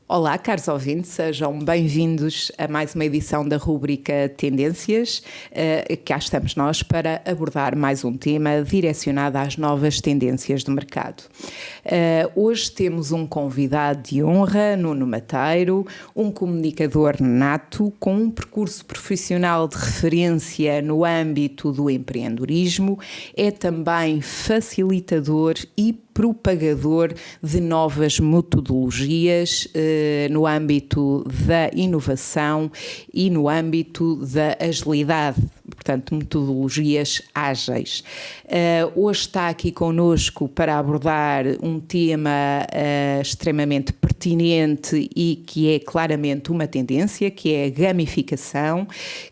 Olá, caros ouvintes, sejam bem-vindos a mais uma edição da rúbrica Tendências. Cá estamos nós para abordar mais um tema direcionado às novas tendências do mercado. Hoje temos um convidado de honra, Nuno Mateiro, um comunicador nato com um percurso profissional de referência no âmbito do empreendedorismo, é também facilitador e propagador de novas metodologias no âmbito da inovação e no âmbito da agilidade, portanto, metodologias ágeis. Hoje está aqui connosco para abordar um tema extremamente pertinente e que é claramente uma tendência, que é a gamificação,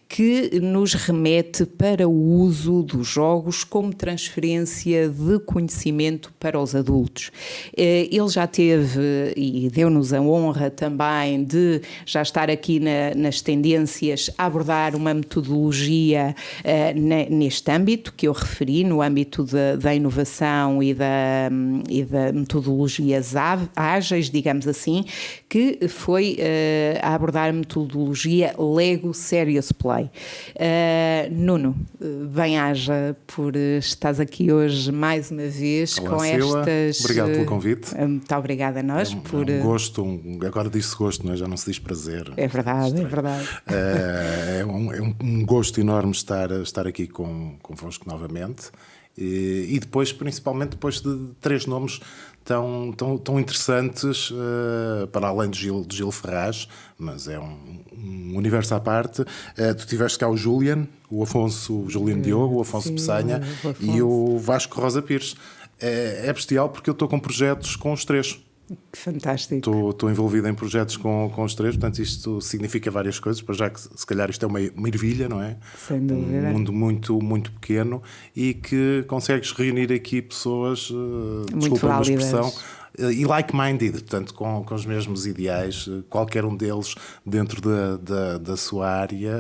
que nos remete para o uso dos jogos como transferência de conhecimento para os adultos. Ele já teve e deu-nos a honra também de já estar aqui nas tendências a abordar uma metodologia neste âmbito que eu referi, no âmbito da inovação e da metodologias ágeis, digamos assim, que foi a abordar a metodologia Lego Serious Play. Nuno, bem-aja por estás aqui hoje mais uma vez. Olá, com Sila. estas... Obrigado pelo convite. Muito obrigada a nós por... É um gosto, agora disse gosto, não é? Já não se diz prazer. É verdade, é verdade. É um gosto enorme estar aqui convosco novamente. E depois, principalmente depois de três nomes tão interessantes, para além do Gil Ferraz, mas é um universo à parte. Tu tiveste cá o Julian Diogo, o Afonso Peçanha e o Vasco Rosa Pires. É bestial porque eu estou com projetos com os três. Que fantástico. Estou envolvido em projetos com os três, portanto isto significa várias coisas, para já que se calhar isto é uma ervilha, não é? Sem dúvida. Um mundo muito, muito pequeno e que consegues reunir aqui pessoas, desculpa a expressão, e like-minded, portanto com os mesmos ideais, qualquer um deles dentro da sua área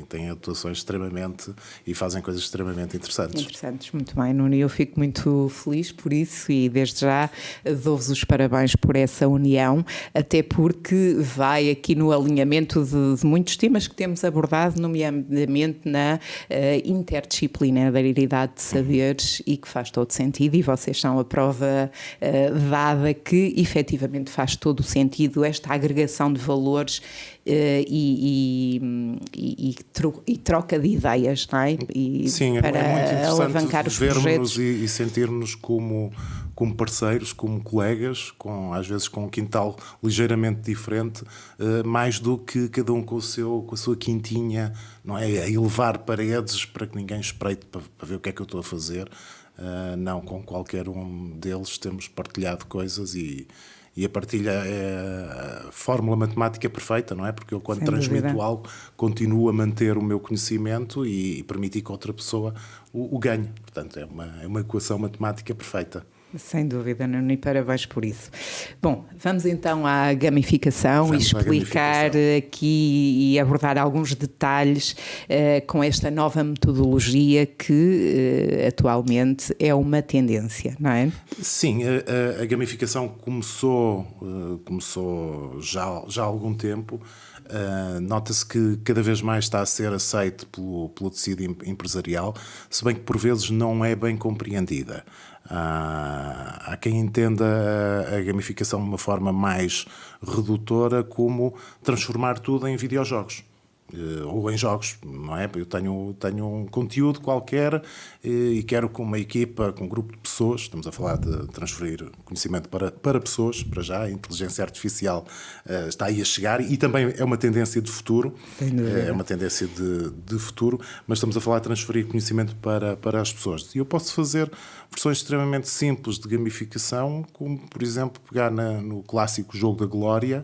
tem atuações extremamente e fazem coisas extremamente interessantes. Interessantes, muito bem, Nuno, e eu fico muito feliz por isso e desde já dou-vos os parabéns por essa união, até porque vai aqui no alinhamento de muitos temas que temos abordado, nomeadamente na interdisciplinaridade de saberes e que faz todo sentido, e vocês são a prova dada que efetivamente faz todo o sentido esta agregação de valores e troca de ideias, não é? Sim, para é muito interessante alavancar os vermos projetos e sentir-nos como parceiros, como colegas, às vezes com um quintal ligeiramente diferente, mais do que cada um com a sua quintinha, não é? A elevar paredes para que ninguém espreite para ver o que é que eu estou a fazer. Não, com qualquer um deles temos partilhado coisas e a partilha é a fórmula matemática perfeita, não é? Porque eu, quando Sem transmito dúvida. algo, continuo a manter o meu conhecimento e permitir que outra pessoa o ganhe. Portanto, é uma equação matemática perfeita. Sem dúvida, Nuno, e parabéns por isso. Bom, vamos então à gamificação e explicar aqui e abordar alguns detalhes com esta nova metodologia que atualmente é uma tendência, não é? Sim, a gamificação começou já há algum tempo. Nota-se que cada vez mais está a ser aceito pelo tecido empresarial, se bem que por vezes não é bem compreendida. Há quem entenda a gamificação de uma forma mais redutora, como transformar tudo em videojogos. Ou em jogos, não é? Eu tenho um conteúdo qualquer e quero com uma equipa, com um grupo de pessoas, estamos a falar de transferir conhecimento para pessoas, para já, a inteligência artificial está aí a chegar e também é uma tendência de futuro, é uma tendência de futuro, mas estamos a falar de transferir conhecimento para as pessoas. E eu posso fazer versões extremamente simples de gamificação, como, por exemplo, pegar no clássico jogo da glória,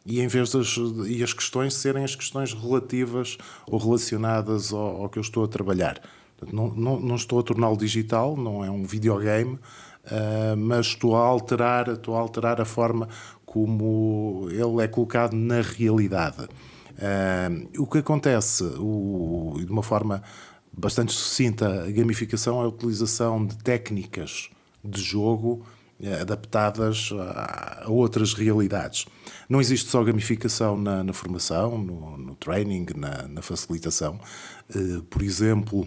e em vez as questões serem as questões relativas ou relacionadas ao que eu estou a trabalhar. Portanto, não estou a torná-lo digital, não é um videogame, mas estou a alterar a forma como ele é colocado na realidade. O que acontece, de uma forma bastante sucinta, a gamificação é a utilização de técnicas de jogo adaptadas a outras realidades. Não existe só gamificação na formação, no training, na facilitação. Por exemplo,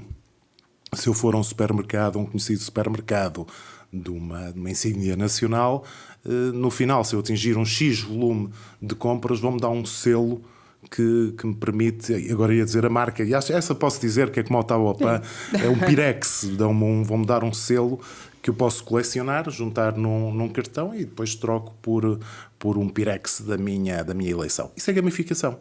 se eu for a um supermercado, um conhecido supermercado de uma insígnia nacional, no final, se eu atingir um X volume de compras, vão-me dar um selo que me permite, agora ia dizer a marca, e essa posso dizer que é como o Tauopan, é um Pirex, vão-me dar um selo que eu posso colecionar, juntar num cartão e depois troco por um Pirex da minha eleição. Isso é gamificação.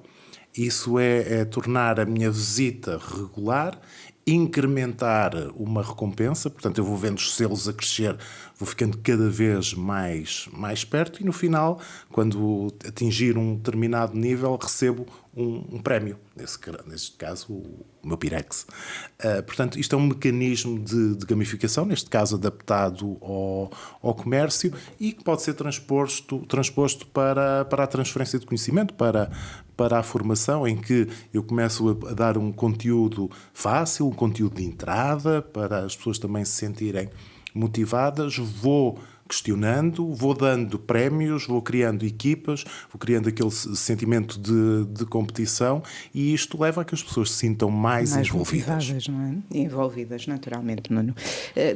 Isso é tornar a minha visita regular, incrementar uma recompensa, portanto eu vou vendo os selos a crescer, vou ficando cada vez mais perto e no final, quando atingir um determinado nível, recebo um prémio, neste caso o meu Pirex. Portanto, isto é um mecanismo de gamificação, neste caso adaptado ao comércio e que pode ser transposto para a transferência de conhecimento, para a formação, em que eu começo a dar um conteúdo fácil, um conteúdo de entrada, para as pessoas também se sentirem motivadas, vou questionando, vou dando prémios, vou criando equipas, vou criando aquele sentimento de competição e isto leva a que as pessoas se sintam mais envolvidas. Motivadas, não é? Envolvidas, naturalmente, Nuno.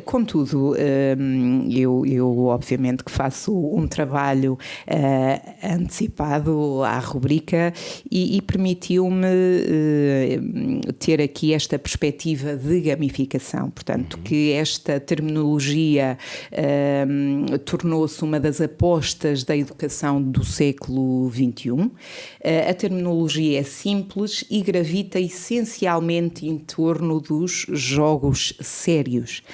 Contudo, eu obviamente que faço um trabalho antecipado à rubrica e permitiu-me ter aqui esta perspectiva de gamificação, portanto, que esta terminologia tornou-se uma das apostas da educação do século XXI. A terminologia é simples e gravita essencialmente em torno dos jogos sérios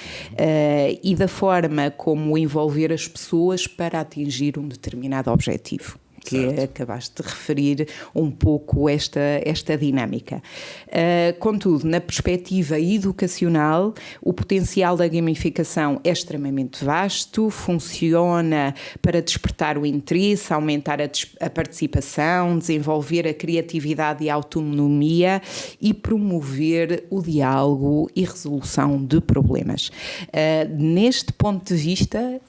e da forma como envolver as pessoas para atingir um determinado objetivo. Que acabaste de referir um pouco esta dinâmica. Contudo, na perspectiva educacional, o potencial da gamificação é extremamente vasto, funciona para despertar o interesse, aumentar a participação, desenvolver a criatividade e a autonomia e promover o diálogo e resolução de problemas. Neste ponto de vista,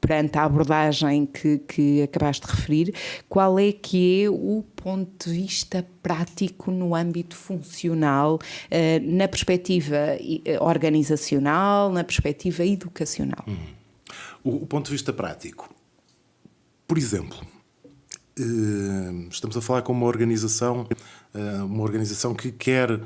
perante a abordagem que acabaste de referir, qual é que é o ponto de vista prático no âmbito funcional, na perspectiva organizacional, na perspectiva educacional? O ponto de vista prático. Por exemplo, estamos a falar com uma organização que quer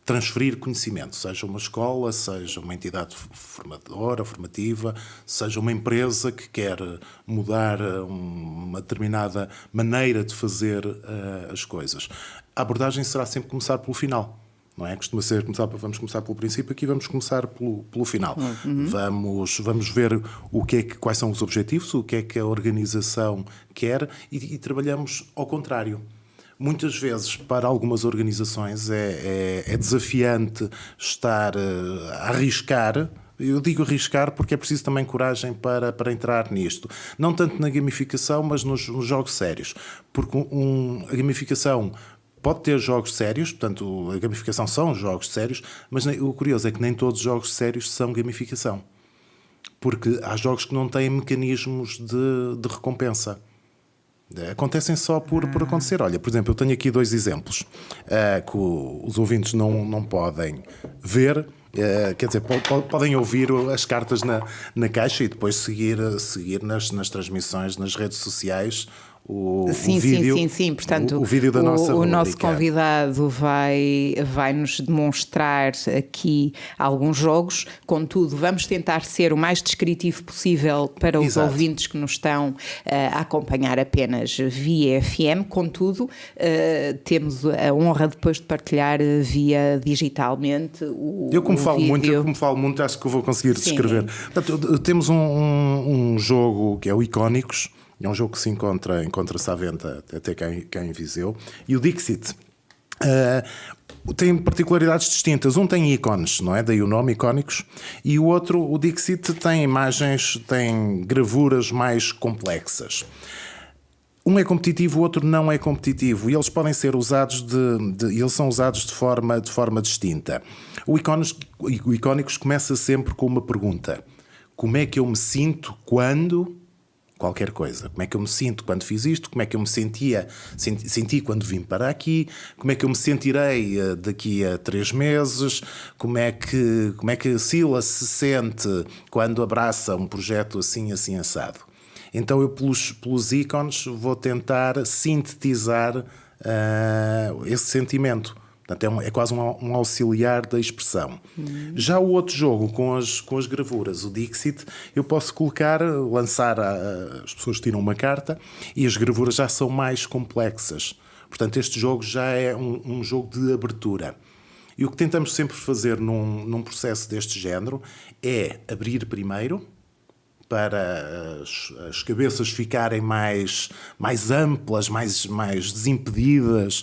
transferir conhecimento, seja uma escola, seja uma entidade formativa, seja uma empresa que quer mudar uma determinada maneira de fazer as coisas. A abordagem será sempre começar pelo final. Não é? Costuma ser vamos começar pelo princípio, aqui vamos começar pelo final. Vamos ver quais são os objetivos, o que é que a organização quer e trabalhamos ao contrário. Muitas vezes, para algumas organizações, é desafiante estar a arriscar. Eu digo arriscar porque é preciso também coragem para entrar nisto. Não tanto na gamificação, mas nos jogos sérios. Porque a gamificação pode ter jogos sérios, portanto, a gamificação são jogos sérios, mas o curioso é que nem todos os jogos sérios são gamificação. Porque há jogos que não têm mecanismos de recompensa. Acontecem só por acontecer. Olha, por exemplo, eu tenho aqui 2 exemplos que os ouvintes não podem ver. Quer dizer, podem ouvir as cartas na caixa e depois seguir nas transmissões, nas redes sociais. O vídeo, sim. Portanto, o vídeo da nossa o nosso convidado vai nos demonstrar aqui alguns jogos. Contudo, vamos tentar ser o mais descritivo possível para os ouvintes que nos estão a acompanhar apenas via FM. Contudo, temos a honra depois de partilhar via digitalmente como falo muito, acho que eu vou conseguir descrever. Portanto, temos um jogo que é o Icónicos. É um jogo que se encontra-se à venda até cá em Viseu. E o Dixit tem particularidades distintas. Um tem ícones, não é? Daí o nome, Icónicos. E o outro, o Dixit, tem imagens, tem gravuras mais complexas. Um é competitivo, o outro não é competitivo, e eles podem ser usados eles são usados de forma distinta. O Icónicos começa sempre com uma pergunta: como é que eu me sinto quando qualquer coisa? Como é que eu me sinto quando fiz isto? Como é que eu me senti quando vim para aqui? Como é que eu me sentirei daqui a 3 meses? Como é que a Sila se sente quando abraça um projeto assim assado? Então eu, pelos ícones, vou tentar sintetizar esse sentimento. Portanto, é quase um auxiliar da expressão. Já o outro jogo, com as gravuras, o Dixit, eu posso lançar, as pessoas tiram uma carta e as gravuras já são mais complexas. Portanto, este jogo já é um jogo de abertura. E o que tentamos sempre fazer num processo deste género é abrir primeiro, para as cabeças ficarem mais amplas, mais desimpedidas,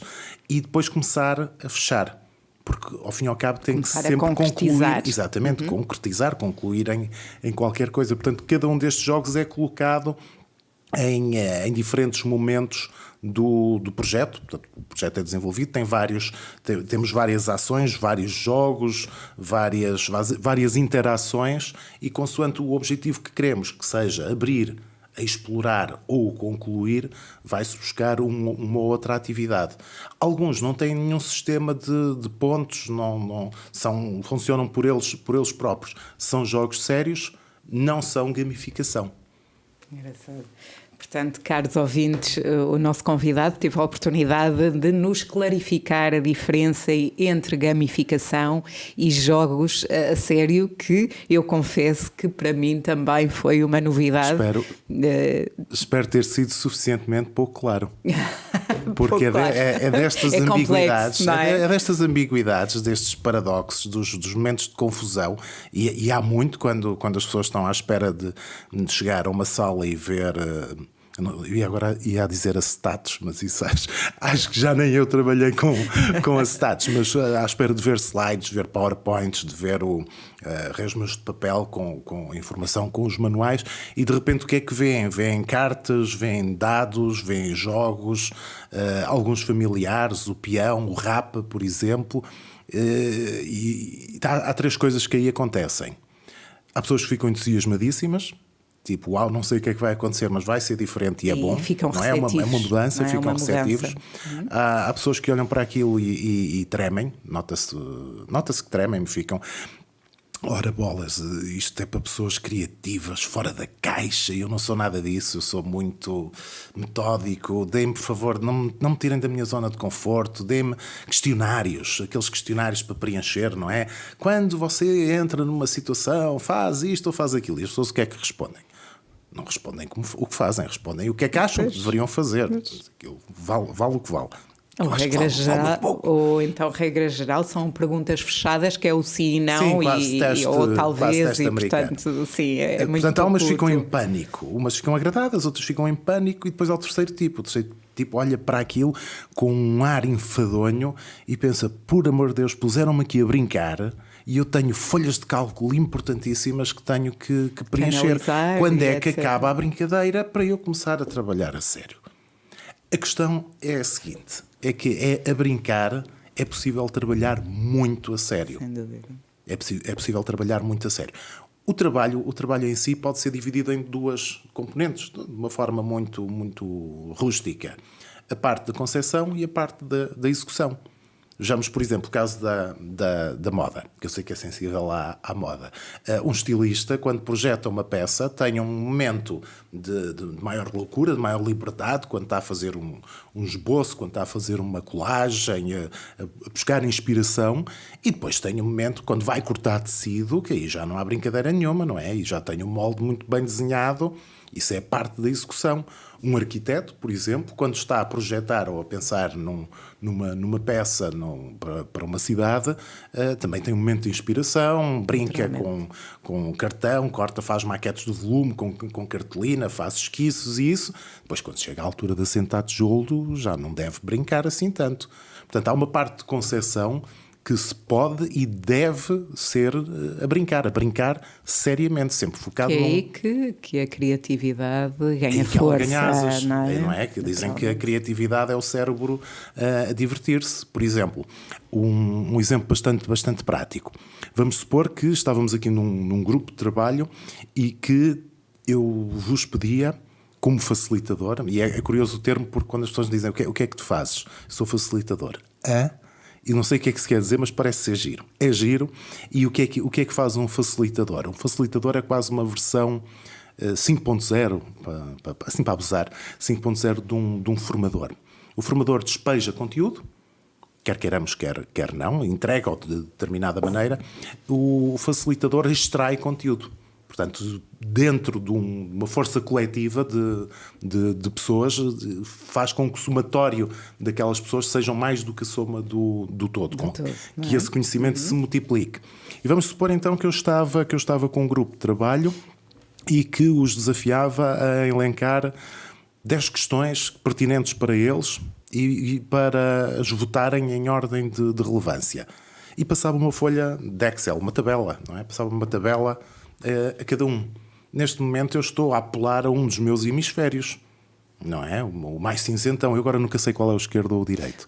e depois começar a fechar. Porque, ao fim e ao cabo, tem começar que sempre concluir. Exatamente, Uhum. concretizar, concluir em qualquer coisa. Portanto, cada um destes jogos é colocado em diferentes momentos do projeto. Portanto, o projeto é desenvolvido, temos várias ações, vários jogos, várias interações, e consoante o objetivo que queremos, que seja abrir, explorar ou concluir, vai-se buscar uma outra atividade. Alguns não têm nenhum sistema de pontos, funcionam por eles próprios. São jogos sérios, não são gamificação. Engraçado. Portanto, caros ouvintes, o nosso convidado teve a oportunidade de nos clarificar a diferença entre gamificação e jogos a sério, que eu confesso que para mim também foi uma novidade. Espero ter sido suficientemente pouco claro. Porque é destas ambiguidades, complexo, é destas ambiguidades, destes paradoxos, dos momentos de confusão, e há muito quando as pessoas estão à espera de chegar a uma sala e ver. Eu agora ia dizer acetatos, mas isso acho que já nem eu trabalhei com acetatos, mas à espera de ver slides, de ver PowerPoints, de ver resmas de papel com informação, com os manuais, e de repente o que é que vêem? Vêem cartas, vêem dados, vêem jogos, alguns familiares, o peão, o rapa, por exemplo, e há 3 coisas que aí acontecem. Há pessoas que ficam entusiasmadíssimas, tipo, uau, não sei o que é que vai acontecer, mas vai ser diferente e é bom. Ficam não receptivos. É uma mudança, ficam receptivos. Há pessoas que olham para aquilo e tremem, nota-se que tremem, ficam. Ora bolas, isto é para pessoas criativas, fora da caixa, eu não sou nada disso, eu sou muito metódico, deem-me, por favor, não me tirem da minha zona de conforto, deem-me questionários, aqueles questionários para preencher, não é? Quando você entra numa situação, faz isto ou faz aquilo, e as pessoas o que é que respondem? Não respondem o que fazem, respondem o que é que acham que deveriam fazer. Aquilo vale o que vale. Ou então, regra geral, são perguntas fechadas, que é o sim e não, ou talvez, e portanto, sim, é muito. Portanto, umas ficam em pânico, umas ficam agradadas, outras ficam em pânico, e depois há o terceiro tipo. O terceiro tipo olha para aquilo com um ar enfadonho e pensa: por amor de Deus, puseram-me aqui a brincar. E eu tenho folhas de cálculo importantíssimas que tenho que preencher. Quando é que acaba a brincadeira para eu começar a trabalhar a sério? A questão é a seguinte: é que a brincar é possível trabalhar muito a sério. Sem dúvida. É possível trabalhar muito a sério. O trabalho em si pode ser dividido em 2 componentes, de uma forma muito, muito rústica. A parte da concepção e a parte da execução. Vejamos, por exemplo, o caso da moda, que eu sei que é sensível à moda. Um estilista, quando projeta uma peça, tem um momento de maior loucura, de maior liberdade, quando está a fazer um esboço, quando está a fazer uma colagem, a buscar inspiração, e depois tem um momento, quando vai cortar tecido, que aí já não há brincadeira nenhuma, não é? E já tem um molde muito bem desenhado. Isso é parte da execução. Um arquiteto, por exemplo, quando está a projetar ou a pensar numa peça para uma cidade, também tem um momento de inspiração, brinca com cartão, faz maquetes de volume com cartolina, faz esquiços e isso. Depois, quando chega à altura de assentar tijolo, já não deve brincar assim tanto. Portanto, há uma parte de concepção que se pode e deve ser a brincar seriamente, sempre focado que é aí que a criatividade ganha que ela força, ganha asas, não é? Que dizem que a criatividade é o cérebro a divertir-se. Por exemplo, um exemplo bastante prático. Vamos supor que estávamos aqui num grupo de trabalho e que eu vos pedia, como facilitador, e é curioso o termo, porque quando as pessoas dizem o que é que tu fazes? Sou facilitador. E não sei o que é que se quer dizer, mas parece ser giro. É giro. E o que é que faz um facilitador? Um facilitador é quase uma versão 5.0, assim para abusar, 5.0 de um formador. O formador despeja conteúdo, quer queiramos, quer não, entrega-o de determinada maneira. O facilitador extrai conteúdo. Portanto, dentro de uma força coletiva de pessoas, faz com que o somatório daquelas pessoas sejam mais do que a soma do todo, que esse conhecimento se multiplique. E vamos supor então que eu estava com um grupo de trabalho e que os desafiava a elencar 10 questões pertinentes para eles e para as votarem em ordem de relevância. E passava uma folha de Excel, uma tabela, não é? Passava uma tabela a cada um. Neste momento eu estou a apelar a um dos meus hemisférios, não é? O mais cinzentão. Eu agora nunca sei qual é o esquerdo ou o direito.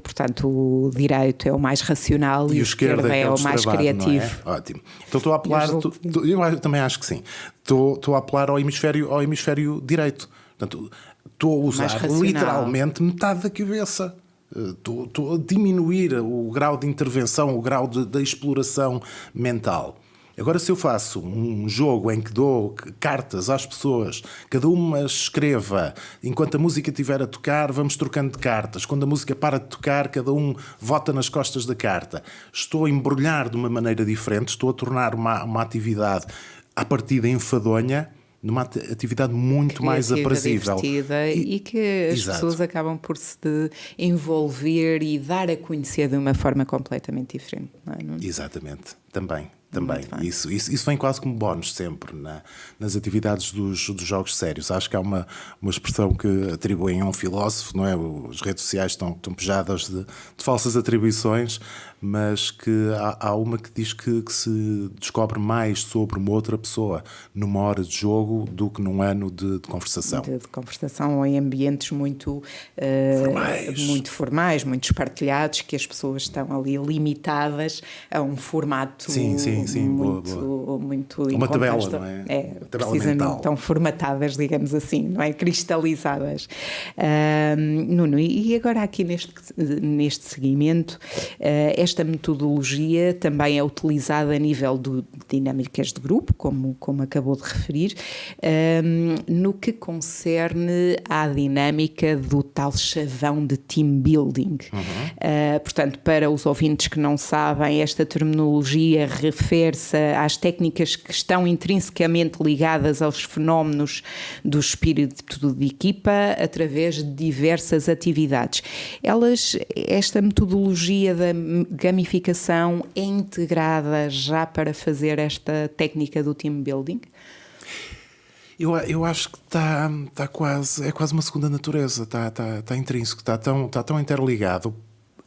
Portanto, o direito é o mais racional e o esquerdo é o mais criativo. Não é? Ótimo. Então estou a apelar, eu também acho que sim. Estou a apelar ao hemisfério direito. Portanto, estou a usar literalmente metade da cabeça. Estou a diminuir o grau de intervenção, o grau de exploração mental. Agora, se eu faço um jogo em que dou cartas às pessoas, cada uma escreva, enquanto a música estiver a tocar, vamos trocando de cartas. Quando a música para de tocar, cada um vota nas costas da carta. Estou a embrulhar de uma maneira diferente, estou a tornar uma atividade à partida enfadonha numa atividade muito mais aprazível. Divertida e que as pessoas acabam por se envolver e dar a conhecer de uma forma completamente diferente. Não é? Exatamente, também. Isso vem quase como bónus sempre nas atividades dos jogos sérios. Acho que há uma expressão que atribuem a um filósofo, não é? As redes sociais estão pejadas de falsas atribuições, mas que há uma que diz que se descobre mais sobre uma outra pessoa numa hora de jogo do que num ano de conversação. De conversação em ambientes muito formais, muito espartilhados, que as pessoas estão ali limitadas a um formato muito uma tabela, não é? Precisamente mental. Tão formatadas, digamos assim, não é? Cristalizadas. Nuno, e agora aqui neste seguimento, esta metodologia também é utilizada a nível de dinâmicas de grupo, como acabou de referir, no que concerne à dinâmica do tal chavão de team building. Portanto, para os ouvintes que não sabem, esta terminologia refere-se às técnicas que estão intrinsecamente ligadas aos fenómenos do espírito de equipa através de diversas atividades. Esta metodologia da gamificação é integrada já para fazer esta técnica do team building? Eu acho que está quase, é quase uma segunda natureza, está intrínseco, está tão interligado.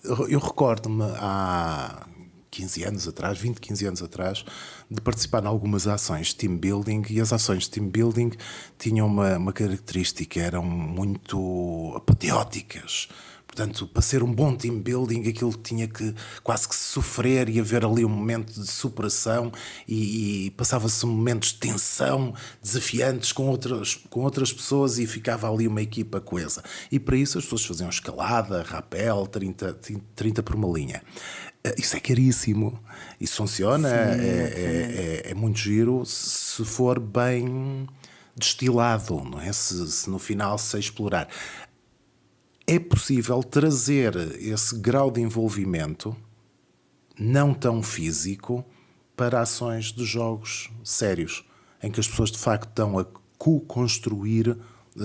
Eu recordo-me há 15 anos atrás, 15 anos atrás, de participar em algumas ações de team building, e as ações de team building tinham uma característica, eram muito apoteóticas. Portanto, para ser um bom team building, aquilo tinha que quase que sofrer e haver ali um momento de superação e passava-se momentos de tensão desafiantes com outras pessoas e ficava ali uma equipa coesa. E para isso as pessoas faziam escalada, rapel, 30 por uma linha. Isso é caríssimo. Isso funciona, é muito giro se for bem destilado, não é? Se no final se explorar. É possível trazer esse grau de envolvimento não tão físico para ações de jogos sérios, em que as pessoas de facto estão a co-construir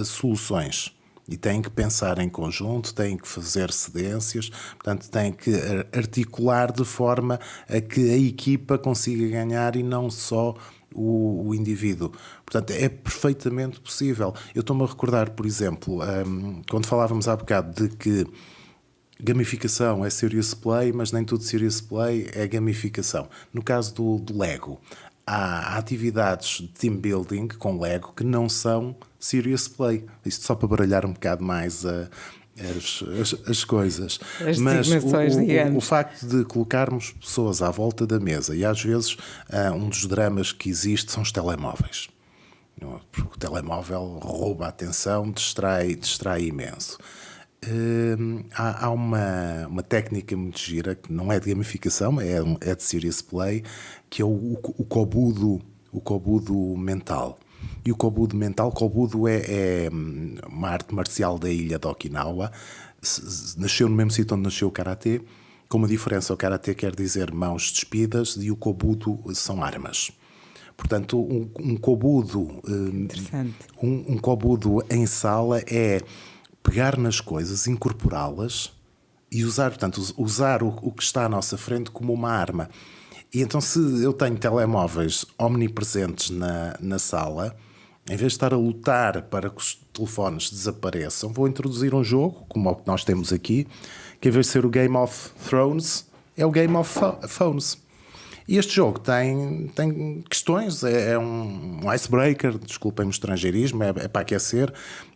soluções e têm que pensar em conjunto, têm que fazer cedências, portanto têm que articular de forma a que a equipa consiga ganhar e não só o indivíduo. Portanto, é perfeitamente possível. Eu estou-me a recordar, por exemplo, quando falávamos há bocado de que Gamificação é serious play, mas nem tudo serious play é gamificação. No caso do Lego, há atividades de team building com Lego que não são serious play. Isto só para baralhar um bocado mais as coisas. As Mas designações, digamos. o facto de colocarmos pessoas à volta da mesa, e às vezes um dos dramas que existe são os telemóveis. Porque o telemóvel rouba a atenção, distrai imenso. Há uma técnica muito gira, que não é de gamificação, é de serious play, que é o Kobudo mental. E o Kobudo mental, Kobudo é uma arte marcial da ilha de Okinawa, nasceu no mesmo sítio onde nasceu o Karatê, com uma diferença: o Karatê quer dizer mãos despidas e o Kobudo são armas. Portanto, um Kobudo em sala é pegar nas coisas, incorporá-las e usar, portanto, usar o que está à nossa frente como uma arma. E então, se eu tenho telemóveis omnipresentes na sala, em vez de estar a lutar para que os telefones desapareçam, vou introduzir um jogo, como o que nós temos aqui, que em vez de ser o Game of Thrones, é o Game of Phones. E este jogo tem questões, é um icebreaker, desculpem-me o estrangeirismo, é para aquecer,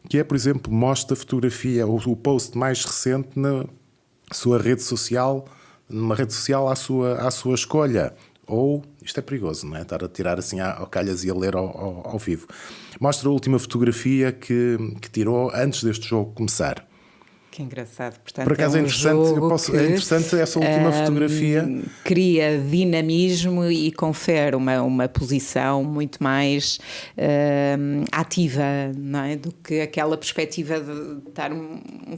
que é, por exemplo, mostra a fotografia, o post mais recente na sua rede social, numa rede social à sua escolha. Ou, isto é perigoso, não é? Estar a tirar assim ao calhas e a ler ao vivo. Mostra a última fotografia que tirou antes deste jogo começar. Que engraçado. Portanto, por acaso é interessante, é interessante essa última fotografia. Cria dinamismo e confere uma posição muito mais ativa, não é? Do que aquela perspectiva de estar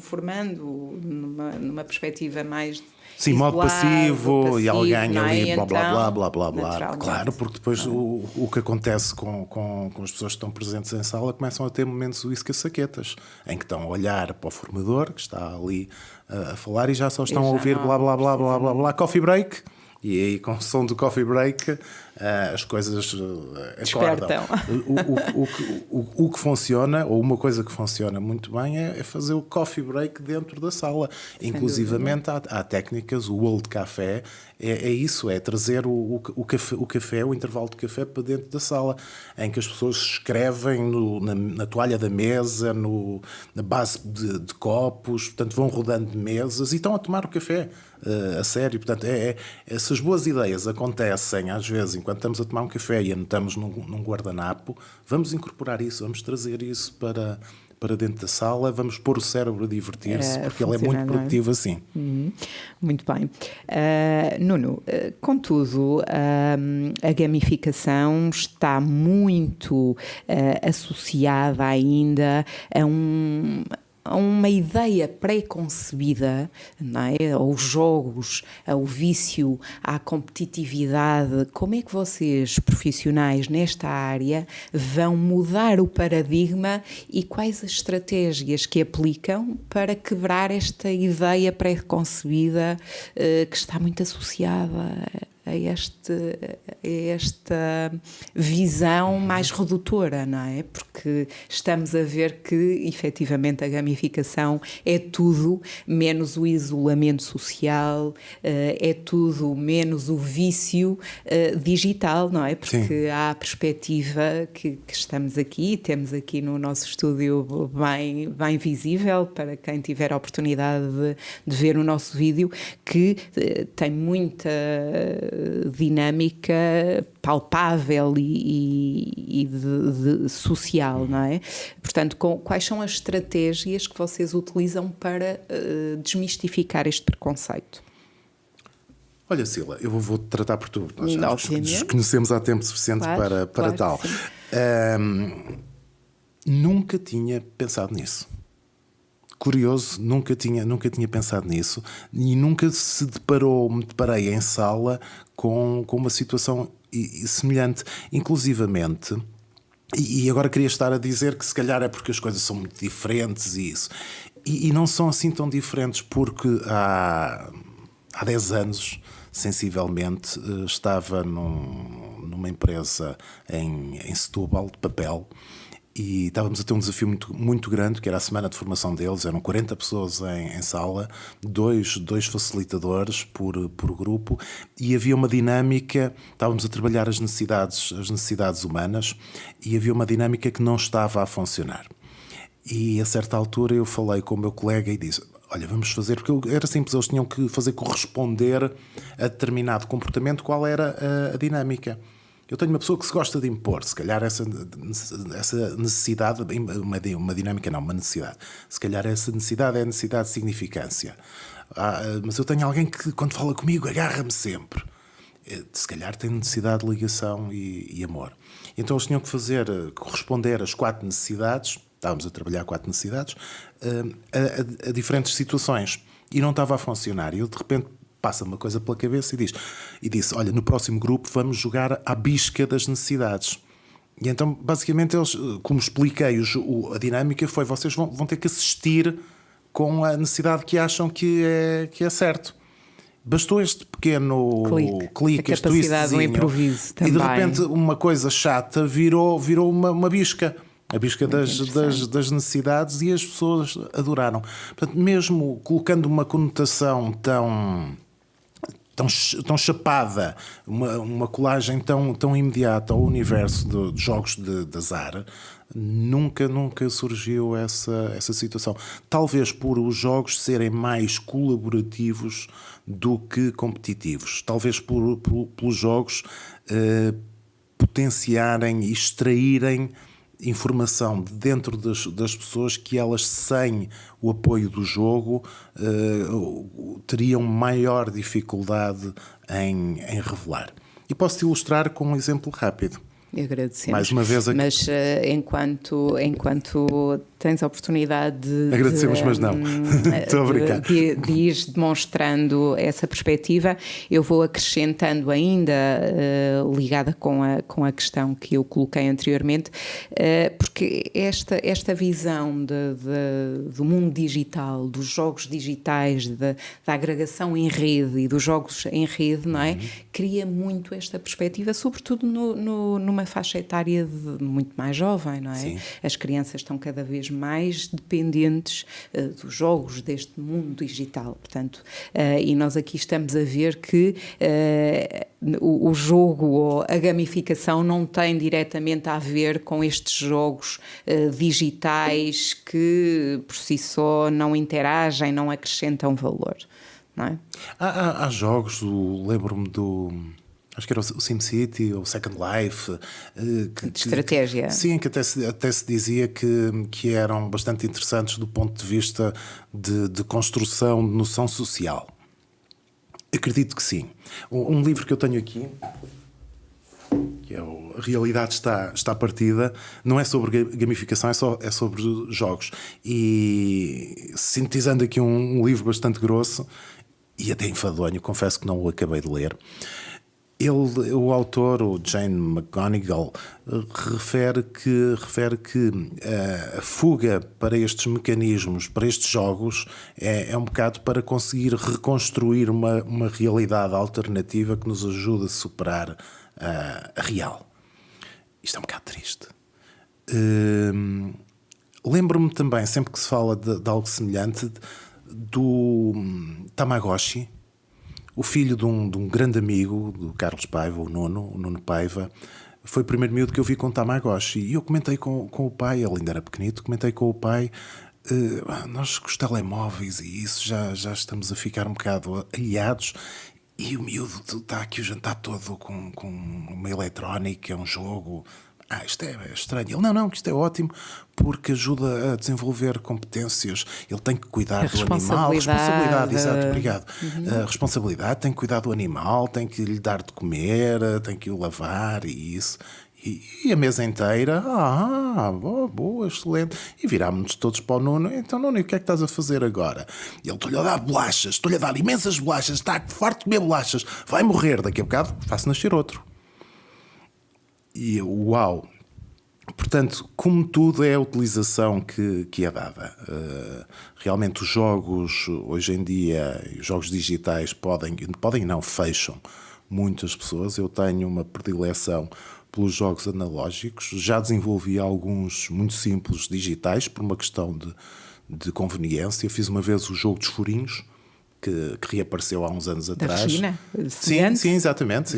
formando numa perspectiva mais... Sim, modo passivo e alguém ali, então, blá, blá, blá, blá, blá. Claro, porque depois o que acontece com as pessoas que estão presentes em sala, começam a ter momentos uísca-saquetas, em que estão a olhar para o formador, que está ali a falar, e já só estão a ouvir blá, blá, blá, blá, blá, blá, coffee break. E aí, com o som do coffee break, as coisas acordam. O que funciona, ou uma coisa que funciona muito bem, é fazer o coffee break dentro da sala. Inclusivamente, há técnicas, o Old Café, é isso, é trazer o café, o intervalo de café para dentro da sala, em que as pessoas escrevem na toalha da mesa, na base de copos, portanto vão rodando de mesas e estão a tomar o café a sério. Portanto, essas boas ideias acontecem às vezes enquanto estamos a tomar um café e anotamos num guardanapo. Vamos incorporar isso, vamos trazer isso para dentro da sala, vamos pôr o cérebro a divertir-se, porque ele é muito produtivo assim. Muito bem. Nuno, contudo, a gamificação está muito associada ainda a uma ideia pré-concebida, não é? Aos jogos, ao vício, à competitividade. Como é que vocês, profissionais nesta área, vão mudar o paradigma e quais as estratégias que aplicam para quebrar esta ideia pré-concebida que está muito associada a esta visão mais redutora, não é? Porque estamos a ver que, efetivamente, a gamificação é tudo menos o isolamento social, é tudo menos o vício digital, não é? Porque sim, há a perspectiva que estamos aqui, temos aqui no nosso estúdio bem visível, para quem tiver a oportunidade de ver o nosso vídeo, que tem muita dinâmica palpável e de social, não é? Portanto, quais são as estratégias que vocês utilizam para desmistificar este preconceito? Olha, Sila, eu vou tratar por tu. Nós já nos conhecemos há tempo suficiente para tal. Nunca tinha pensado nisso. Curioso, nunca tinha pensado nisso e nunca me deparei em sala com uma situação semelhante, inclusivamente. E agora queria estar a dizer que se calhar é porque as coisas são muito diferentes e isso. E não são assim tão diferentes, porque há 10 anos, sensivelmente, estava numa empresa em Setúbal, de papel, E estávamos a ter um desafio muito grande, que era a semana de formação deles. Eram 40 pessoas em sala, dois facilitadores por grupo, e havia uma dinâmica. Estávamos a trabalhar as necessidades humanas, e havia uma dinâmica que não estava a funcionar. E a certa altura eu falei com o meu colega e disse: olha, vamos fazer, porque era simples, eles tinham que fazer corresponder a determinado comportamento qual era a dinâmica. Eu tenho uma pessoa que se gosta de impor, se calhar essa necessidade, uma dinâmica não, uma necessidade. Se calhar essa necessidade é a necessidade de significância. Mas eu tenho alguém que, quando fala comigo, agarra-me sempre. Se calhar tem necessidade de ligação e amor. Então eles tinham que corresponder às 4 necessidades, estávamos a trabalhar 4 necessidades, a diferentes situações. E não estava a funcionar. E eu, de repente, passa-me uma coisa pela cabeça e disse: olha, no próximo grupo vamos jogar à bisca das necessidades. E então, basicamente, eles, como expliquei, a dinâmica foi: vocês vão ter que assistir com a necessidade que acham que é certo. Bastou este pequeno clique, a capacidade do improviso também. E de repente uma coisa chata virou uma bisca. A bisca das necessidades, e as pessoas adoraram. Portanto, mesmo colocando uma conotação tão chapada, uma colagem tão imediata ao universo de jogos de azar, nunca surgiu essa situação. Talvez por os jogos serem mais colaborativos do que competitivos. Talvez pelos jogos potenciarem e extraírem informação de dentro das pessoas que elas, sem o apoio do jogo, teriam maior dificuldade em revelar. E posso-te ilustrar com um exemplo rápido. Agradecemos. Mais uma vez Mas enquanto tens a oportunidade de... Agradecemos, mas não. Estou a brincar. De ir demonstrando essa perspectiva, eu vou acrescentando ainda, ligada com a questão que eu coloquei anteriormente, porque esta visão do mundo digital, dos jogos digitais, da agregação em rede e dos jogos em rede, não é? Cria muito esta perspectiva, sobretudo numa faixa etária muito mais jovem, não é? Sim. As crianças estão cada vez mais dependentes dos jogos, deste mundo digital, portanto, e nós aqui estamos a ver que o jogo ou a gamificação não tem diretamente a ver com estes jogos digitais que por si só não interagem, não acrescentam valor, não é? Há jogos, lembro-me acho que era o SimCity ou o Second Life. De estratégia. Sim, que até se dizia que eram bastante interessantes do ponto de vista de construção de noção social. Acredito que sim. Um livro que eu tenho aqui, que é A Realidade está Partida, não é sobre gamificação, é sobre jogos. E sintetizando aqui um livro bastante grosso e até enfadonho, confesso que não o acabei de ler. O autor, o Jane McGonigal, refere que a fuga para estes mecanismos, para estes jogos, é um bocado para conseguir reconstruir uma realidade alternativa que nos ajude a superar a real. Isto é um bocado triste. Lembro-me também, sempre que se fala de algo semelhante, do Tamagotchi. O filho de um grande amigo, do Carlos Paiva, o Nuno Paiva, foi o primeiro miúdo que eu vi com Tamagotchi. E eu comentei com o pai, ele ainda era pequenito, comentei com o pai, nós com os telemóveis e isso já estamos a ficar um bocado aliados. E o miúdo está aqui o jantar todo com uma eletrónica, um jogo. Isto é estranho. Ele, não, que isto é ótimo porque ajuda a desenvolver competências. Ele tem que cuidar do animal. Responsabilidade, exato, obrigado. A responsabilidade, tem que cuidar do animal, tem que lhe dar de comer, tem que o lavar e isso. E a mesa inteira, boa, excelente. E virámos-nos todos para o Nuno. Então, Nuno, e o que é que estás a fazer agora? E ele, estou-lhe a dar bolachas, estou-lhe a dar imensas bolachas, está farto de comer bolachas, vai morrer. Daqui a bocado faço nascer outro. E uau! Portanto, como tudo é a utilização que é dada. Realmente os jogos, hoje em dia, os jogos digitais podem não, fecham muitas pessoas. Eu tenho uma predileção pelos jogos analógicos, já desenvolvi alguns muito simples digitais por uma questão de conveniência. Fiz uma vez o jogo dos furinhos, que reapareceu há uns anos atrás. Da China? Sim, exatamente,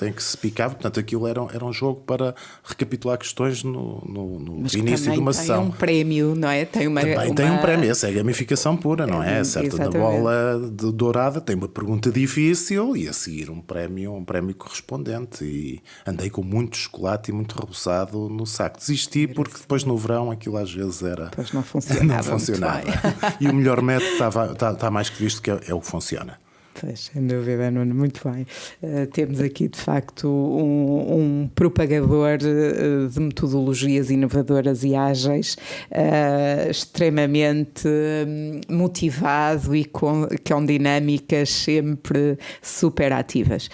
em que se picava. Portanto, aquilo era um jogo para recapitular questões no início de uma sessão. Tem um prémio, não é? Também tem um prémio, essa é a gamificação pura, não é? Certo, na bola dourada tem uma pergunta difícil e a seguir um prémio correspondente. E andei com muito chocolate e muito reboçado no saco. Desisti porque depois no verão aquilo às vezes era... Depois não funcionava. E o melhor método está mais que visto que é o que funciona. Pois, sem dúvida, Nuno, muito bem. Temos aqui, de facto, um propagador de metodologias inovadoras e ágeis, extremamente motivado e com dinâmicas sempre super ativas.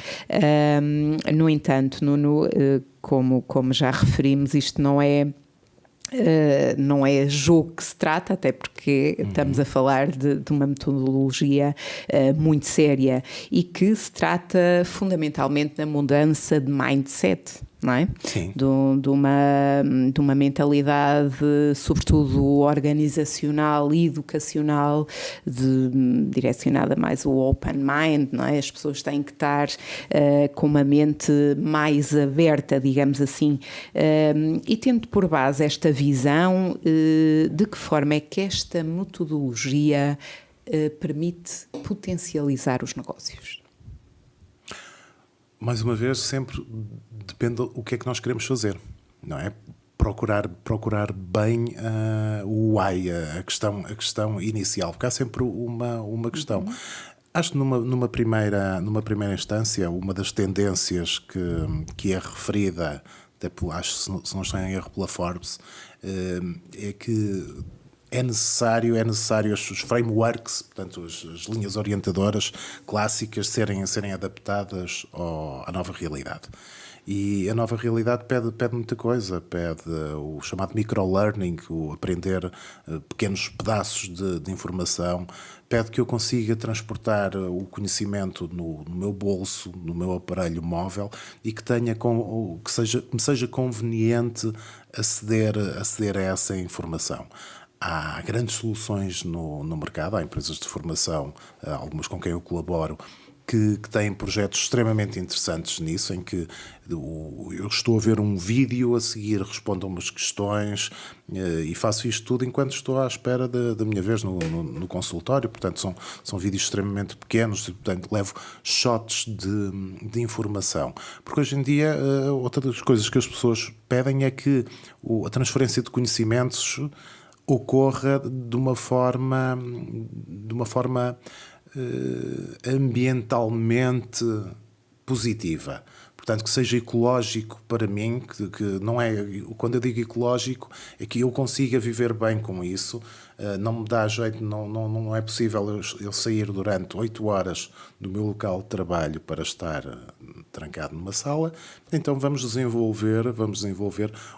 No entanto, Nuno, como já referimos, isto não é jogo que se trata, até porque estamos a falar de uma metodologia muito séria e que se trata fundamentalmente da mudança de mindset, não é? Sim. De uma mentalidade, sobretudo organizacional e educacional, direcionada mais ao open mind, não é? As pessoas têm que estar com uma mente mais aberta, digamos assim, e tendo por base esta visão, de que forma é que esta metodologia permite potencializar os negócios? Mais uma vez, sempre depende do que é que nós queremos fazer, não é? Procurar bem o why, a questão inicial, porque há sempre uma questão. Acho que numa primeira instância, uma das tendências que é referida, até acho que se não estou em erro pela Forbes, é que é necessário os frameworks, portanto as linhas orientadoras clássicas serem adaptadas à nova realidade. E a nova realidade pede muita coisa, pede o chamado microlearning, o aprender pequenos pedaços de informação, pede que eu consiga transportar o conhecimento no meu bolso, no meu aparelho móvel e que me seja conveniente aceder a essa informação. Há grandes soluções no mercado, há empresas de formação, algumas com quem eu colaboro, que têm projetos extremamente interessantes nisso, em que eu estou a ver um vídeo, a seguir respondo a umas questões e faço isto tudo enquanto estou à espera da minha vez no consultório. Portanto, são vídeos extremamente pequenos, portanto, levo shots de informação. Porque hoje em dia, outra das coisas que as pessoas pedem é que a transferência de conhecimentos ocorra de uma forma ambientalmente positiva. Portanto, que seja ecológico para mim, que não é... Quando eu digo ecológico, é que eu consiga viver bem com isso. Não me dá jeito, não é possível eu sair durante 8 horas do meu local de trabalho para estar trancado numa sala. Então vamos desenvolver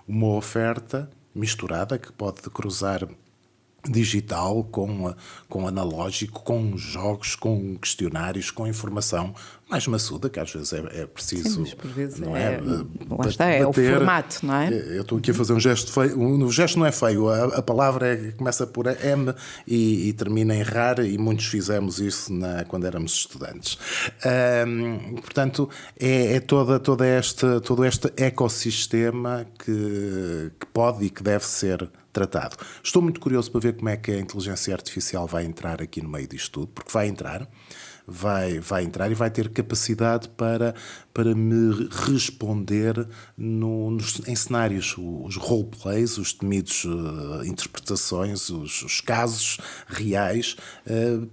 uma oferta misturada, que pode cruzar digital com analógico, com jogos, com questionários, com informação mais maçuda, que às vezes é preciso. Sim, mas por vezes não lá está, é o formato, não é? Eu estou aqui a fazer um gesto feio. O gesto não é feio, a palavra começa por M e termina em rar, e muitos fizemos isso quando éramos estudantes. Portanto, é todo este ecossistema que pode e que deve ser tratado. Estou muito curioso para ver como é que a inteligência artificial vai entrar aqui no meio disto tudo, porque vai entrar e vai ter capacidade para me responder em cenários, os roleplays, os temidos interpretações, os casos reais,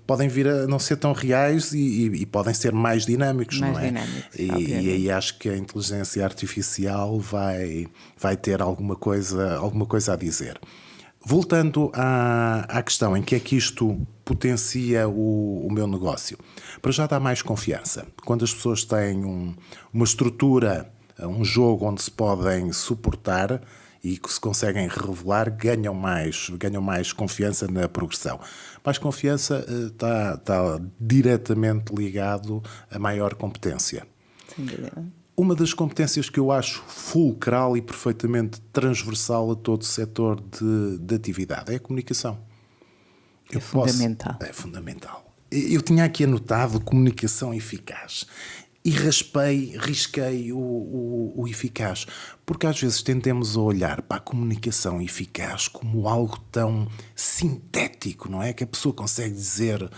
podem vir a não ser tão reais e podem ser mais dinâmicos, não é? E aí acho que a inteligência artificial vai ter alguma coisa a dizer. Voltando à questão em que é que isto potencia o meu negócio, para já dá mais confiança. Quando as pessoas têm uma estrutura, um jogo onde se podem suportar e que se conseguem revelar, ganham mais confiança na progressão. Mais confiança está diretamente ligado a maior competência. Sem dúvida. Uma das competências que eu acho fulcral e perfeitamente transversal a todo o setor de atividade é a comunicação. Fundamental. É fundamental. Eu tinha aqui anotado comunicação eficaz e risquei o eficaz, porque às vezes tendemos a olhar para a comunicação eficaz como algo tão sintético, não é? Que a pessoa consegue dizer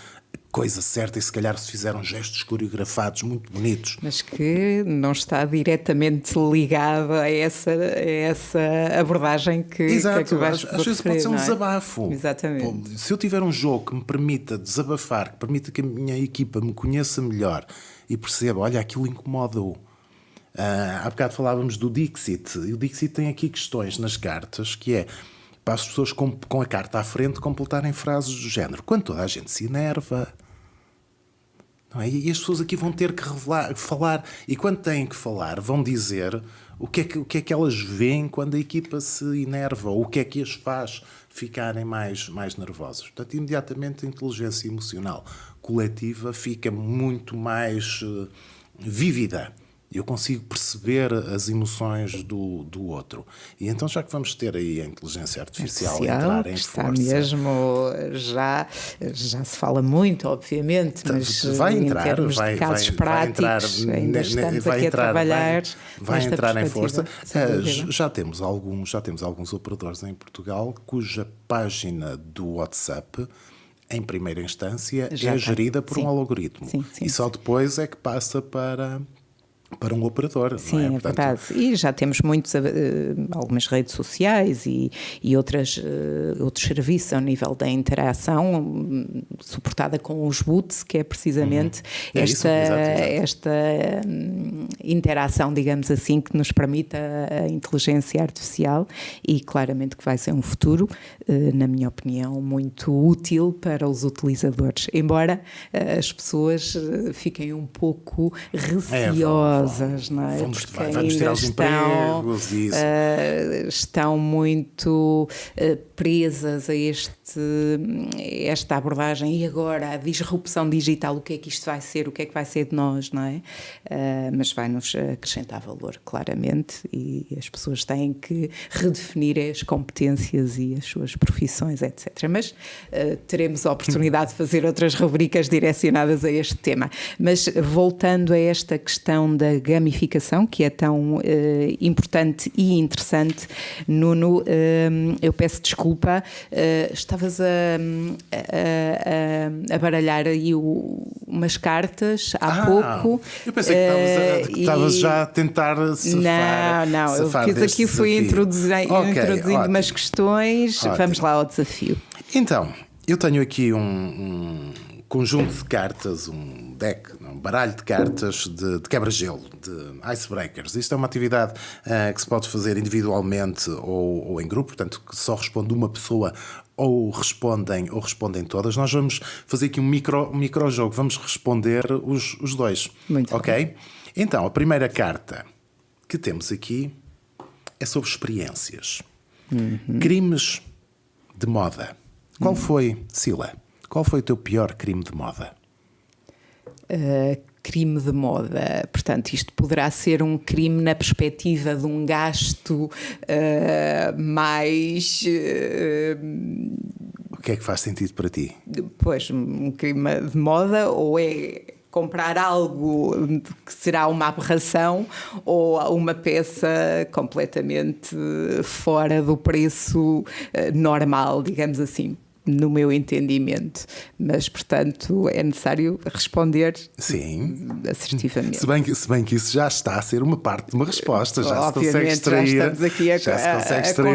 coisa certa e se calhar se fizeram gestos coreografados muito bonitos. Mas que não está diretamente ligado a essa abordagem que Exato, vais às vezes pode ser um desabafo. Exatamente. Se eu tiver um jogo que me permita desabafar, que permita que a minha equipa me conheça melhor e perceba, olha, aquilo incomoda-o. Há bocado falávamos do Dixit, e o Dixit tem aqui questões nas cartas, que é para as pessoas com a carta à frente completarem frases do género: quando toda a gente se enerva. Não é? E as pessoas aqui vão ter que falar, e quando têm que falar vão dizer o que é que elas veem quando a equipa se enerva, ou o que é que as faz ficarem mais nervosas. Portanto, imediatamente a inteligência emocional coletiva fica muito mais vívida. Eu consigo perceber as emoções do outro. E então, já que vamos ter aí a inteligência artificial a entrar em está força... mesmo, já se fala muito, obviamente, mas vai entrar, em termos de casos práticos, ainda estamos aqui a trabalhar. Vai entrar em força. Já temos alguns operadores em Portugal cuja página do WhatsApp, em primeira instância, é gerida por um algoritmo. Sim, e só depois é que passa para um operador. Sim, não é? Portanto... verdade. E já temos algumas redes sociais e outros serviços ao nível da interação, suportada com os boots, que é precisamente esta interação, digamos assim, que nos permite a inteligência artificial, e claramente que vai ser um futuro, na minha opinião, muito útil para os utilizadores, embora as pessoas fiquem um pouco receosas. Não é? Vamos tirar os empregos e isso. Estão muito presas a esta abordagem, e agora a disrupção digital, o que é que isto vai ser, o que é que vai ser de nós, não é? Mas vai-nos acrescentar valor, claramente, e as pessoas têm que redefinir as competências e as suas profissões, etc. Mas teremos a oportunidade de fazer outras rubricas direcionadas a este tema. Mas voltando a esta questão da gamificação, que é tão importante e interessante, Nuno, eu peço desculpa, estavas a baralhar aí umas cartas há pouco. Eu pensei que estavas já a tentar safar. Não, eu fiz aqui, fui introduzindo umas questões. Vamos lá ao desafio. Então, eu tenho aqui um conjunto de cartas, um baralho de cartas de quebra-gelo, de icebreakers. Isto é uma atividade que se pode fazer individualmente ou em grupo, portanto, que só responde uma pessoa ou respondem todas. Nós vamos fazer aqui um microjogo, vamos responder os dois. Muito ok? Bem. Então, a primeira carta que temos aqui é sobre experiências. Crimes de moda. Qual foi, Cila? Qual foi o teu pior crime de moda? Crime de moda, portanto, isto poderá ser um crime na perspectiva de um gasto mais... O que é que faz sentido para ti? Pois, um crime de moda, ou é comprar algo que será uma aberração, ou uma peça completamente fora do preço normal, digamos assim, no meu entendimento. Mas, portanto, é necessário responder assertivamente. Se bem que isso já está a ser uma parte de uma resposta, já se consegue extrair. Já estamos aqui a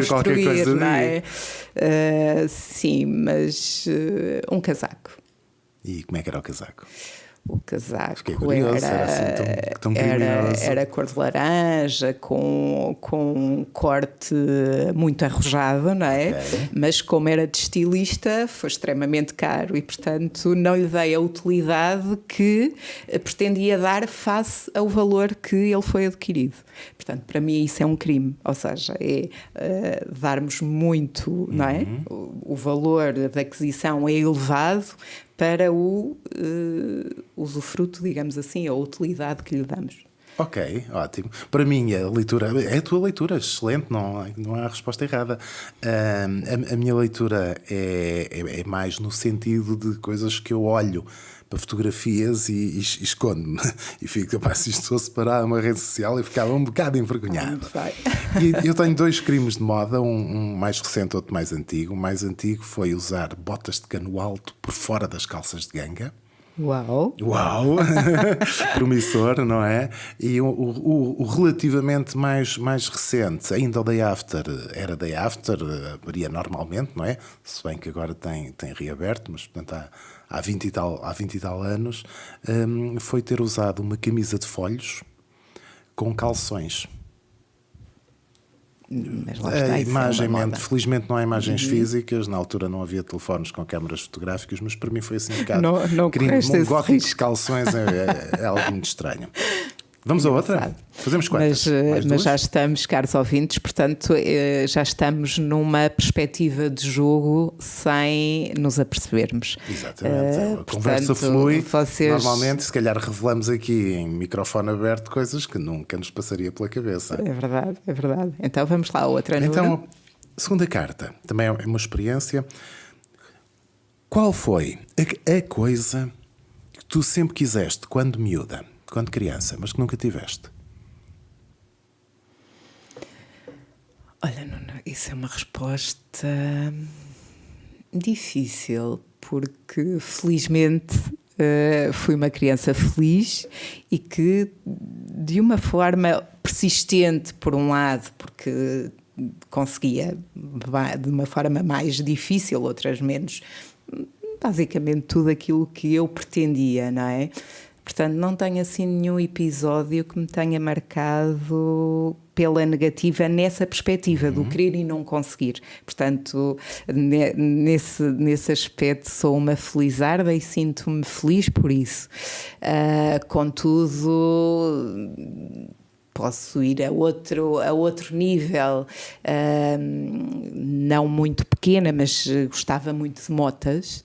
qualquer coisa não é? Sim, mas um casaco. E como é que era o casaco? O casaco curioso, era assim tão criminoso. Era cor de laranja, com um corte muito arrojado, não é? Okay. Mas como era de estilista, foi extremamente caro e, portanto, não lhe dei a utilidade que pretendia dar face ao valor que ele foi adquirido. Portanto, para mim isso é um crime, ou seja, é darmos muito, não é? O valor da aquisição é elevado para o usufruto, digamos assim, a utilidade que lhe damos. Ok, ótimo. Para mim, a leitura é a tua leitura, excelente, não há resposta errada. A minha leitura é mais no sentido de coisas que eu olho para fotografias e escondo-me. E fico capaz, isto sou separar uma rede social e ficava um bocado envergonhado. E eu tenho 2 crimes de moda, um mais recente, outro mais antigo. O mais antigo foi usar botas de cano alto por fora das calças de ganga. Uau! Promissor, não é? E o relativamente mais recente, ainda o Day After, era Day After, abria normalmente, não é? Se bem que agora tem reaberto, mas portanto há 20 e tal anos, foi ter usado uma camisa de folhos com calções. Mas lá está, A isso imagem, é uma moda. felizmente não há imagens físicas, na altura não havia telefones com câmaras fotográficas, mas para mim foi assim um bocado Não correste esse gótico de risco. calções, é algo muito estranho. Vamos a outra? Fazemos quantas? Mas duas? já estamos, caros ouvintes, portanto, já estamos numa perspectiva de jogo sem nos apercebermos. Exatamente. A conversa flui. Normalmente, se calhar revelamos aqui em microfone aberto coisas que nunca nos passaria pela cabeça. É verdade, é verdade. Então vamos lá, outra. Então, segunda carta, também é uma experiência. Qual foi a coisa que tu sempre quiseste quando miúda, quando criança, mas que nunca tiveste? Olha, Nuno, isso é uma resposta difícil, porque felizmente fui uma criança feliz e que, de uma forma persistente, por um lado, porque conseguia de uma forma mais difícil, outras menos, basicamente tudo aquilo que eu pretendia, não é? Portanto, não tenho assim nenhum episódio que me tenha marcado pela negativa nessa perspectiva do querer e não conseguir. Portanto, nesse aspecto sou uma felizarda e sinto-me feliz por isso. Contudo, posso ir a outro nível, não muito pequena, mas gostava muito de motas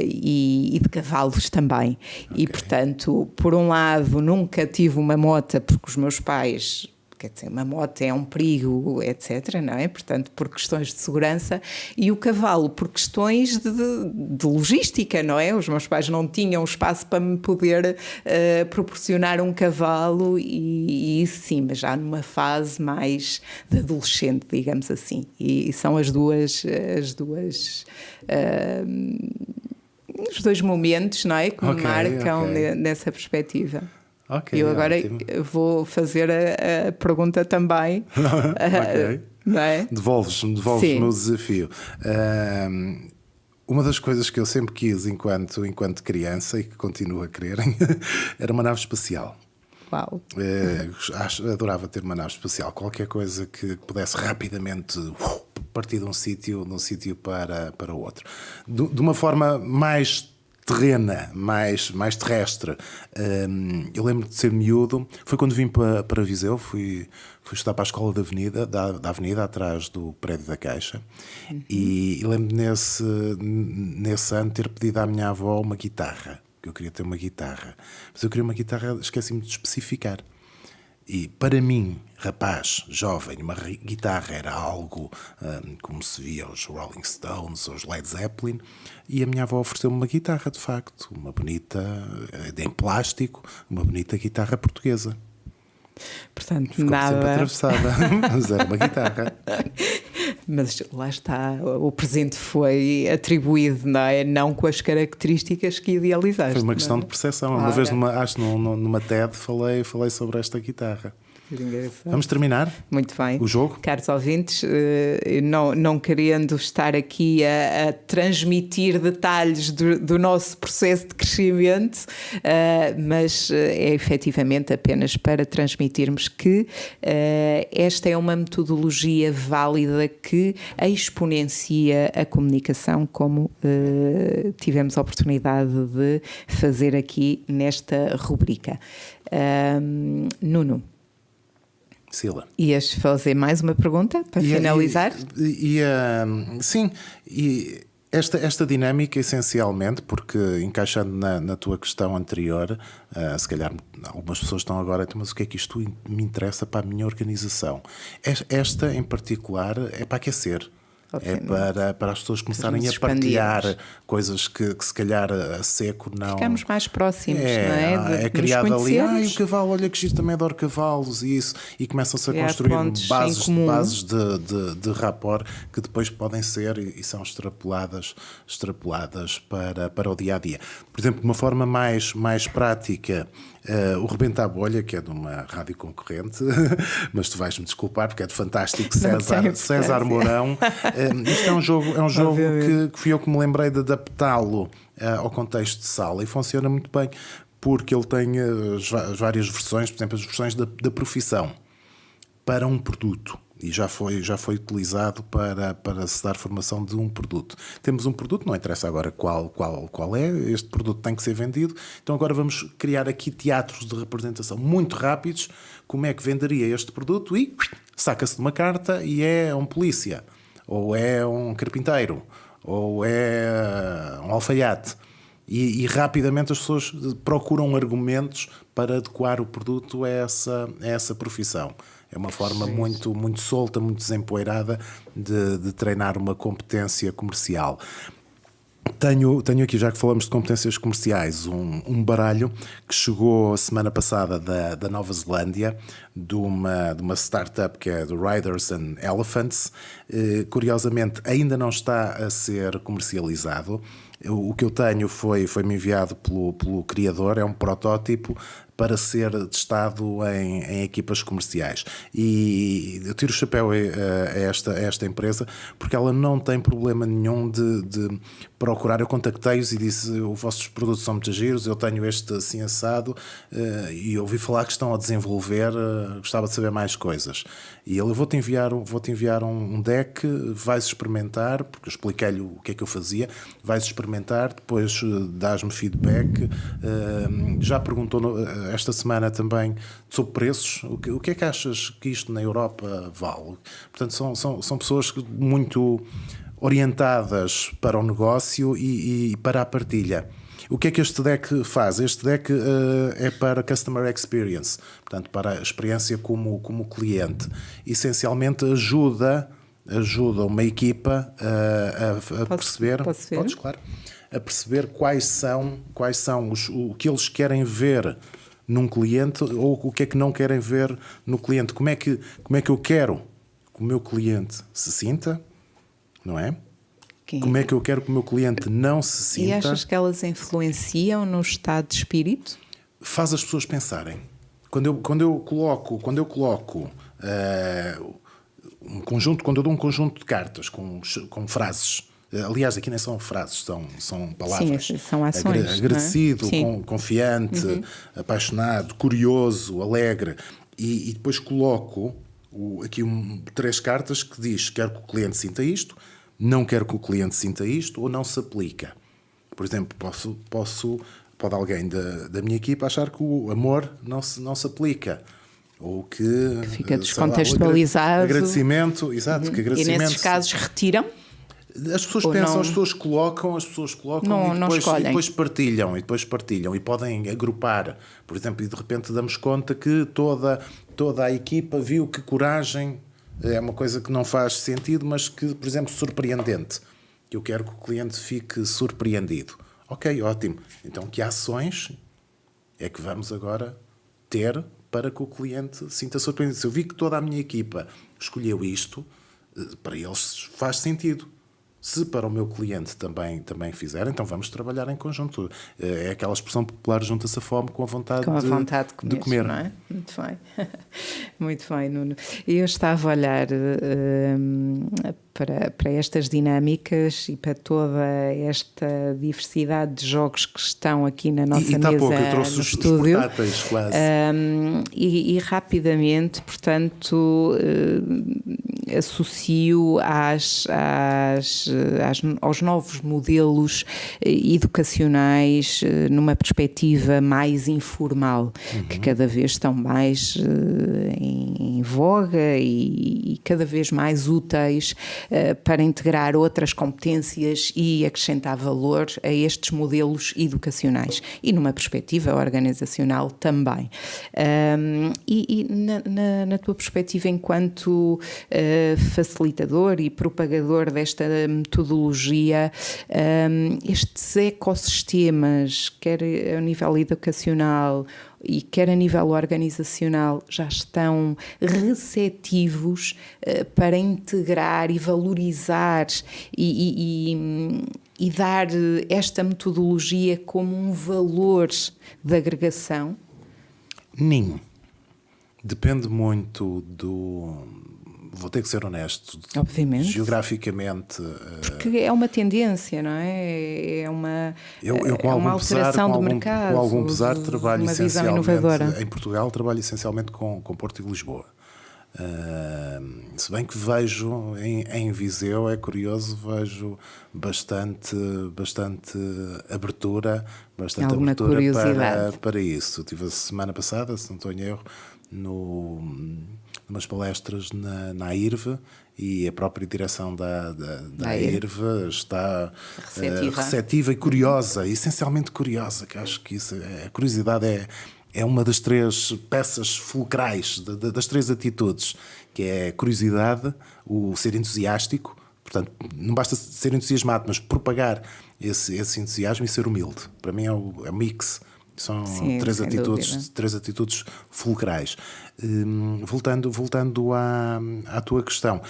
e de cavalos também. Okay. E, portanto, por um lado, nunca tive uma mota porque os meus pais... Quer dizer, uma moto é um perigo, etc., não é? Portanto, por questões de segurança, e o cavalo por questões de logística, não é? Os meus pais não tinham espaço para me poder proporcionar um cavalo, e isso sim, mas já numa fase mais de adolescente, digamos assim. E são os dois momentos, não é? Que me marcam nessa perspectiva. Okay, eu agora vou fazer a pergunta também. Não é? Devolves o meu desafio. Uma das coisas que eu sempre quis enquanto criança e que continuo a querer era uma nave espacial. Uau. Adorava ter uma nave espacial, qualquer coisa que pudesse rapidamente partir de um sítio para outro. De uma forma mais terrena, mais terrestre. Eu lembro de ser miúdo, foi quando vim para Viseu, fui estudar para a escola da Avenida, atrás do prédio da Caixa, e lembro nesse ano ter pedido à minha avó uma guitarra, que eu queria ter uma guitarra, mas eu queria uma guitarra, esqueci-me de especificar. E para mim, rapaz, jovem, uma guitarra era algo como se via os Rolling Stones ou os Led Zeppelin, e a minha avó ofereceu-me uma guitarra, de facto, uma bonita, em plástico, uma bonita guitarra portuguesa. Portanto, ficou nada... sempre atravessada, mas era uma guitarra. Mas lá está, o presente foi atribuído, não é? Não com as características que idealizaste. Foi uma questão de percepção. Uma vez, numa TED, falei sobre esta guitarra. Vamos terminar? Muito bem. O jogo? Caros ouvintes, não querendo estar aqui a transmitir detalhes do nosso processo de crescimento, mas é efetivamente apenas para transmitirmos que esta é uma metodologia válida que exponencia a comunicação, como tivemos a oportunidade de fazer aqui nesta rubrica. Nuno, Sila. Ias fazer mais uma pergunta para finalizar? Sim, e Esta dinâmica, essencialmente, porque encaixando na tua questão anterior, se calhar algumas pessoas estão agora, mas o que é que isto me interessa para a minha organização? Esta, em particular, é para aquecer. É para as pessoas começarem a partilhar coisas que se calhar a seco não... Ficamos mais próximos, não é? É criado ali, o cavalo, olha que isto também adoro cavalos e isso, e começam-se a construir bases de rapport que depois podem ser e são extrapoladas para o dia-a-dia. Por exemplo, de uma forma mais prática, o Rebenta a Bolha, que é de uma rádio concorrente, mas tu vais-me desculpar porque é de fantástico, César Mourão. Isto é um jogo que fui eu que me lembrei de adaptá-lo ao contexto de sala e funciona muito bem porque ele tem as várias versões, por exemplo, as versões da profissão para um produto. E já foi utilizado para se dar formação de um produto. Temos um produto, não interessa agora qual é, este produto tem que ser vendido, então agora vamos criar aqui teatros de representação muito rápidos, como é que venderia este produto e saca-se de uma carta e é um polícia, ou é um carpinteiro, ou é um alfaiate. E rapidamente as pessoas procuram argumentos para adequar o produto a essa profissão. É uma forma muito solta, muito desempoeirada de treinar uma competência comercial. Tenho aqui, já que falamos de competências comerciais, um baralho que chegou a semana passada da Nova Zelândia, de uma startup que é do Riders and Elephants. Curiosamente, ainda não está a ser comercializado. O que eu tenho foi-me enviado pelo criador, é um protótipo para ser testado em equipas comerciais. E eu tiro o chapéu a esta empresa porque ela não tem problema nenhum de procurar. Eu contactei-os e disse: os vossos produtos são muito giros, eu tenho este assim assado e ouvi falar que estão a desenvolver, gostava de saber mais coisas. E ele: eu vou-te enviar um deck, vais experimentar, porque eu expliquei-lhe o que é que eu fazia, vais experimentar, depois dás-me feedback. Já perguntou esta semana também sobre preços. O que é que achas que isto na Europa vale? Portanto, são pessoas muito orientadas para o negócio e para a partilha. O que é que este deck faz? Este deck é para Customer Experience, portanto, para a experiência como cliente. Essencialmente ajuda uma equipa a perceber... Podes, claro. A perceber quais são o que eles querem ver num cliente ou o que é que não querem ver no cliente. Como é que eu quero que o meu cliente se sinta, não é? Como é que eu quero que o meu cliente não se sinta? E achas que elas influenciam no estado de espírito? Faz as pessoas pensarem. Quando eu coloco um conjunto, quando eu dou um conjunto de cartas com frases. Aliás, aqui nem são frases, são palavras. Sim, são ações. Agradecido, confiante, apaixonado, curioso, alegre. E depois coloco aqui 3 cartas que diz: quero que o cliente sinta isto, não quero que o cliente sinta isto, ou não se aplica. Por exemplo, pode alguém da minha equipa achar que o amor não se aplica. Ou que fica descontextualizado. Agradecimento, exato. Que agradecimento, e nesses casos retiram? As pessoas pensam, não, as pessoas colocam e depois partilham e podem agrupar, por exemplo, e de repente damos conta que toda a equipa viu que coragem é uma coisa que não faz sentido, mas que, por exemplo, surpreendente. Eu quero que o cliente fique surpreendido. Ok, ótimo. Então, que ações é que vamos agora ter para que o cliente se sinta surpreendido? Se eu vi que toda a minha equipa escolheu isto, para eles faz sentido. Se para o meu cliente também fizer, então vamos trabalhar em conjunto. É aquela expressão popular: junta-se a fome com a vontade de comer. Não é? Muito bem. Muito bem, Nuno. Eu estava a olhar para estas dinâmicas e para toda esta diversidade de jogos que estão aqui na nossa mesa pouco, eu trouxe no os estúdio. Portáteis, quase. E rapidamente, portanto, associo aos novos modelos educacionais numa perspectiva mais informal, que cada vez estão mais em voga e cada vez mais úteis para integrar outras competências e acrescentar valor a estes modelos educacionais e numa perspectiva organizacional também. Na tua perspectiva enquanto facilitador e propagador desta metodologia, estes ecossistemas, quer a nível educacional e quer a nível organizacional, já estão receptivos para integrar e valorizar e dar esta metodologia como um valor de agregação? Nenhum. Depende muito Vou ter que ser honesto. Obviamente. Geograficamente. Porque é uma tendência, não é? É uma alteração do mercado. Com algum pesar, trabalho uma essencialmente. Visão inovadora. Em Portugal, trabalho essencialmente com Porto e Lisboa. Se bem que vejo em Viseu, é curioso, vejo bastante abertura, para isso. Eu tive a semana passada, se não estou em erro, umas palestras na AIRV, e a própria direção da AIRV está receptiva e curiosa, essencialmente curiosa, que acho que isso, a curiosidade é uma das três peças fulcrais, das três atitudes, que é a curiosidade, o ser entusiástico, portanto, não basta ser entusiasmado, mas propagar esse entusiasmo e ser humilde. Para mim é o mix. São três atitudes fulcrais. Voltando à tua questão,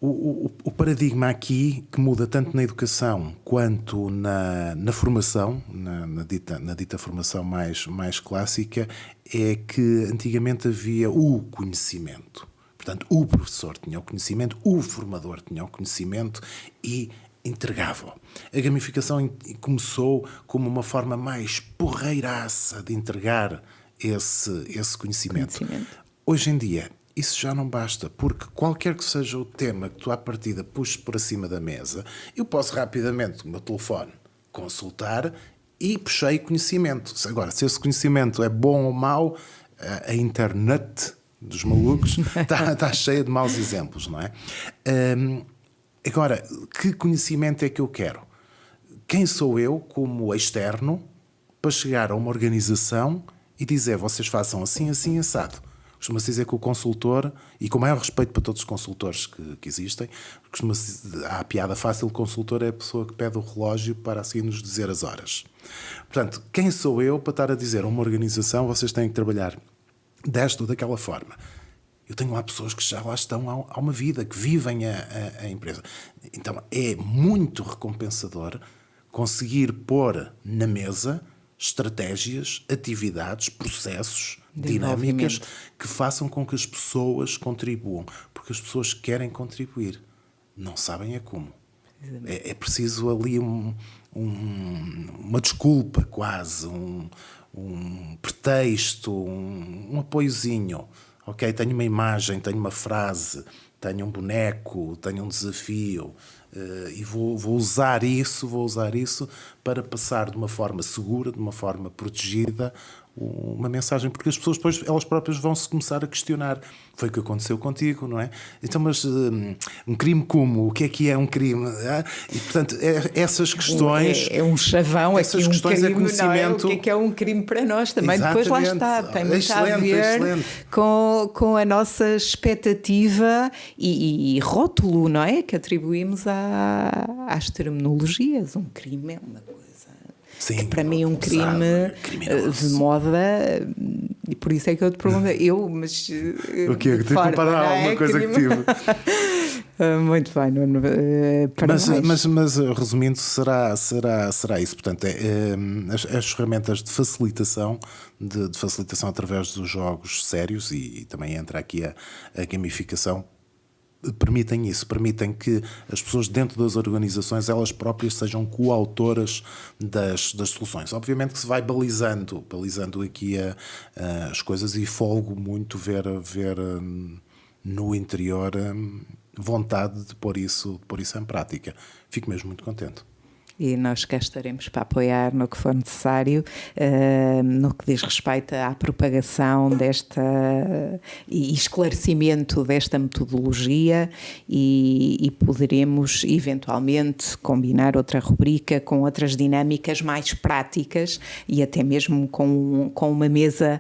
o paradigma aqui, que muda tanto na educação quanto na formação, na dita formação mais clássica, é que antigamente havia o conhecimento. Portanto, o professor tinha o conhecimento, o formador tinha o conhecimento e entregava. A gamificação começou como uma forma mais porreiraça de entregar esse conhecimento. Hoje em dia, isso já não basta, porque qualquer que seja o tema que tu à partida puxes por acima da mesa, eu posso rapidamente, com o meu telefone, consultar e puxei conhecimento. Agora, se esse conhecimento é bom ou mau, a internet dos malucos está cheia de maus exemplos, não é? Agora, que conhecimento é que eu quero? Quem sou eu, como externo, para chegar a uma organização e dizer, vocês façam assim, assim, assado? Costuma-se dizer que o consultor, e com o maior respeito para todos os consultores que existem, há a piada fácil, o consultor é a pessoa que pede o relógio para assim nos dizer as horas. Portanto, quem sou eu para estar a dizer a uma organização, vocês têm que trabalhar desta ou daquela forma? Eu tenho lá pessoas que já lá estão há uma vida, que vivem a empresa. Então é muito recompensador conseguir pôr na mesa estratégias, atividades, processos, dinâmicas que façam com que as pessoas contribuam. Porque as pessoas querem contribuir, não sabem como. É preciso ali uma desculpa quase, um pretexto, um apoiozinho. Ok, tenho uma imagem, tenho uma frase, tenho um boneco, tenho um desafio, e vou usar isso para passar de uma forma segura, de uma forma protegida, uma mensagem, porque as pessoas depois, elas próprias vão se começar a questionar. Foi o que aconteceu contigo, não é? Então, mas um crime como? O que é um crime? E, portanto, essas questões... É um chavão, essas questões crime, é conhecimento... Não é? O que é um crime para nós também? Exatamente. Depois lá está, tem muito a ver com a nossa expectativa e rótulo, não é? Que atribuímos às terminologias. Um crime é uma coisa... Sim, que para mim é um crime de moda, e por isso é que eu te perguntei, mas... O quê? Que te comparar alguma coisa que tive? Muito bem, Nuno. Mas resumindo, será isso. Portanto, as ferramentas de facilitação, de facilitação através dos jogos sérios, e também entra aqui a gamificação, permitem isso, permitem que as pessoas dentro das organizações elas próprias sejam coautoras das soluções. Obviamente que se vai balizando aqui as coisas, e folgo muito ver no interior vontade de pôr isso em prática. Fico mesmo muito contente. E nós cá estaremos para apoiar no que for necessário, no que diz respeito à propagação desta e esclarecimento desta metodologia, e poderemos eventualmente combinar outra rubrica com outras dinâmicas mais práticas e até mesmo com uma mesa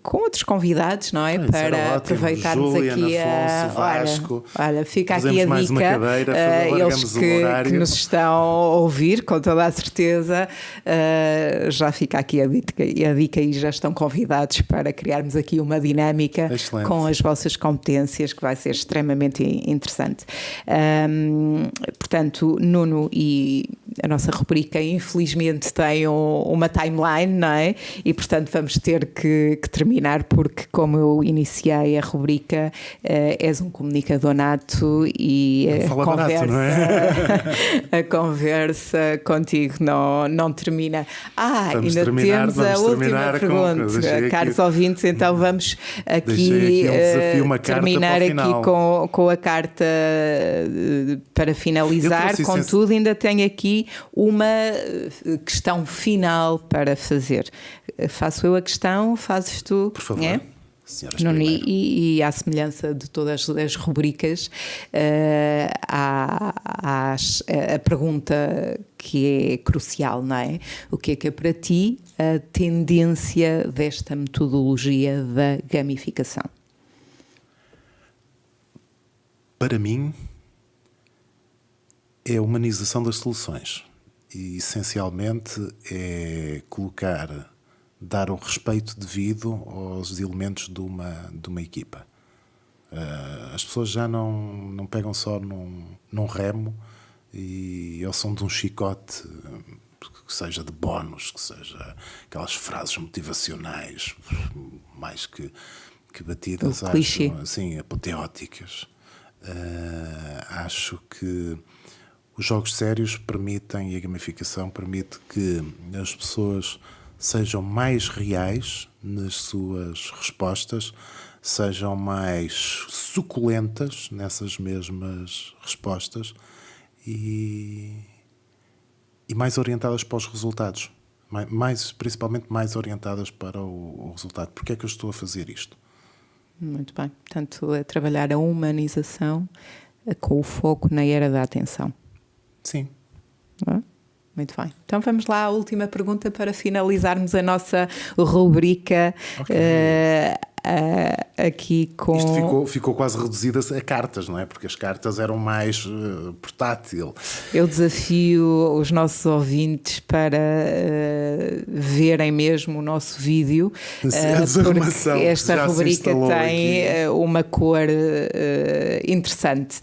com outros convidados, não é? Para aproveitarmos Júlia, aqui Afonso, Vasco. Olha, fica aqui a dica. Mais uma cadeira, eles que nos estão a ouvir, com toda a certeza, já fica aqui a dica e já estão convidados para criarmos aqui uma dinâmica com as vossas competências, que vai ser extremamente interessante. Portanto, Nuno, e a nossa rubrica infelizmente tem uma timeline, não é? E portanto vamos ter que terminar, porque como eu iniciei a rubrica, és um comunicador nato e a conversa contigo não termina. Ainda temos a última pergunta, caros ouvintes, então vamos aqui terminar aqui com a carta para finalizar. Contudo, ainda tenho aqui uma questão final para fazer. Faço eu a questão, fazes tu? Por favor. É? E à semelhança de todas as rubricas, a pergunta que é crucial, não é? O que é para ti a tendência desta metodologia da gamificação? Para mim, é a humanização das soluções e, essencialmente, é dar o respeito devido aos elementos de uma equipa. As pessoas já não pegam só num remo e ao som de um chicote, que seja de bónus, que seja aquelas frases motivacionais mais que batidas, clichê. Assim, apoteóticas. Acho que os jogos sérios permitem, e a gamificação permite, que as pessoas sejam mais reais nas suas respostas, sejam mais suculentas nessas mesmas respostas e mais orientadas para os resultados. Principalmente mais orientadas para o resultado. Porquê é que eu estou a fazer isto? Muito bem. Portanto, é trabalhar a humanização com o foco na era da atenção. Sim. Muito bem. Então vamos lá à última pergunta para finalizarmos a nossa rubrica. Aqui com... Isto ficou quase reduzida a cartas, não é? Porque as cartas eram mais portátil. Eu desafio os nossos ouvintes para verem mesmo o nosso vídeo, porque esta rubrica tem uma cor interessante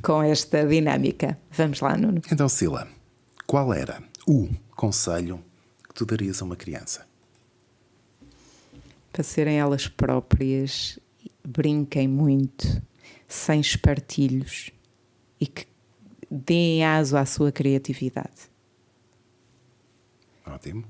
com esta dinâmica. Vamos lá, Nuno. Então, Sila, qual era o conselho que tu darias a uma criança? Para serem elas próprias, brinquem muito, sem espartilhos, e que deem aso à sua criatividade. Ótimo.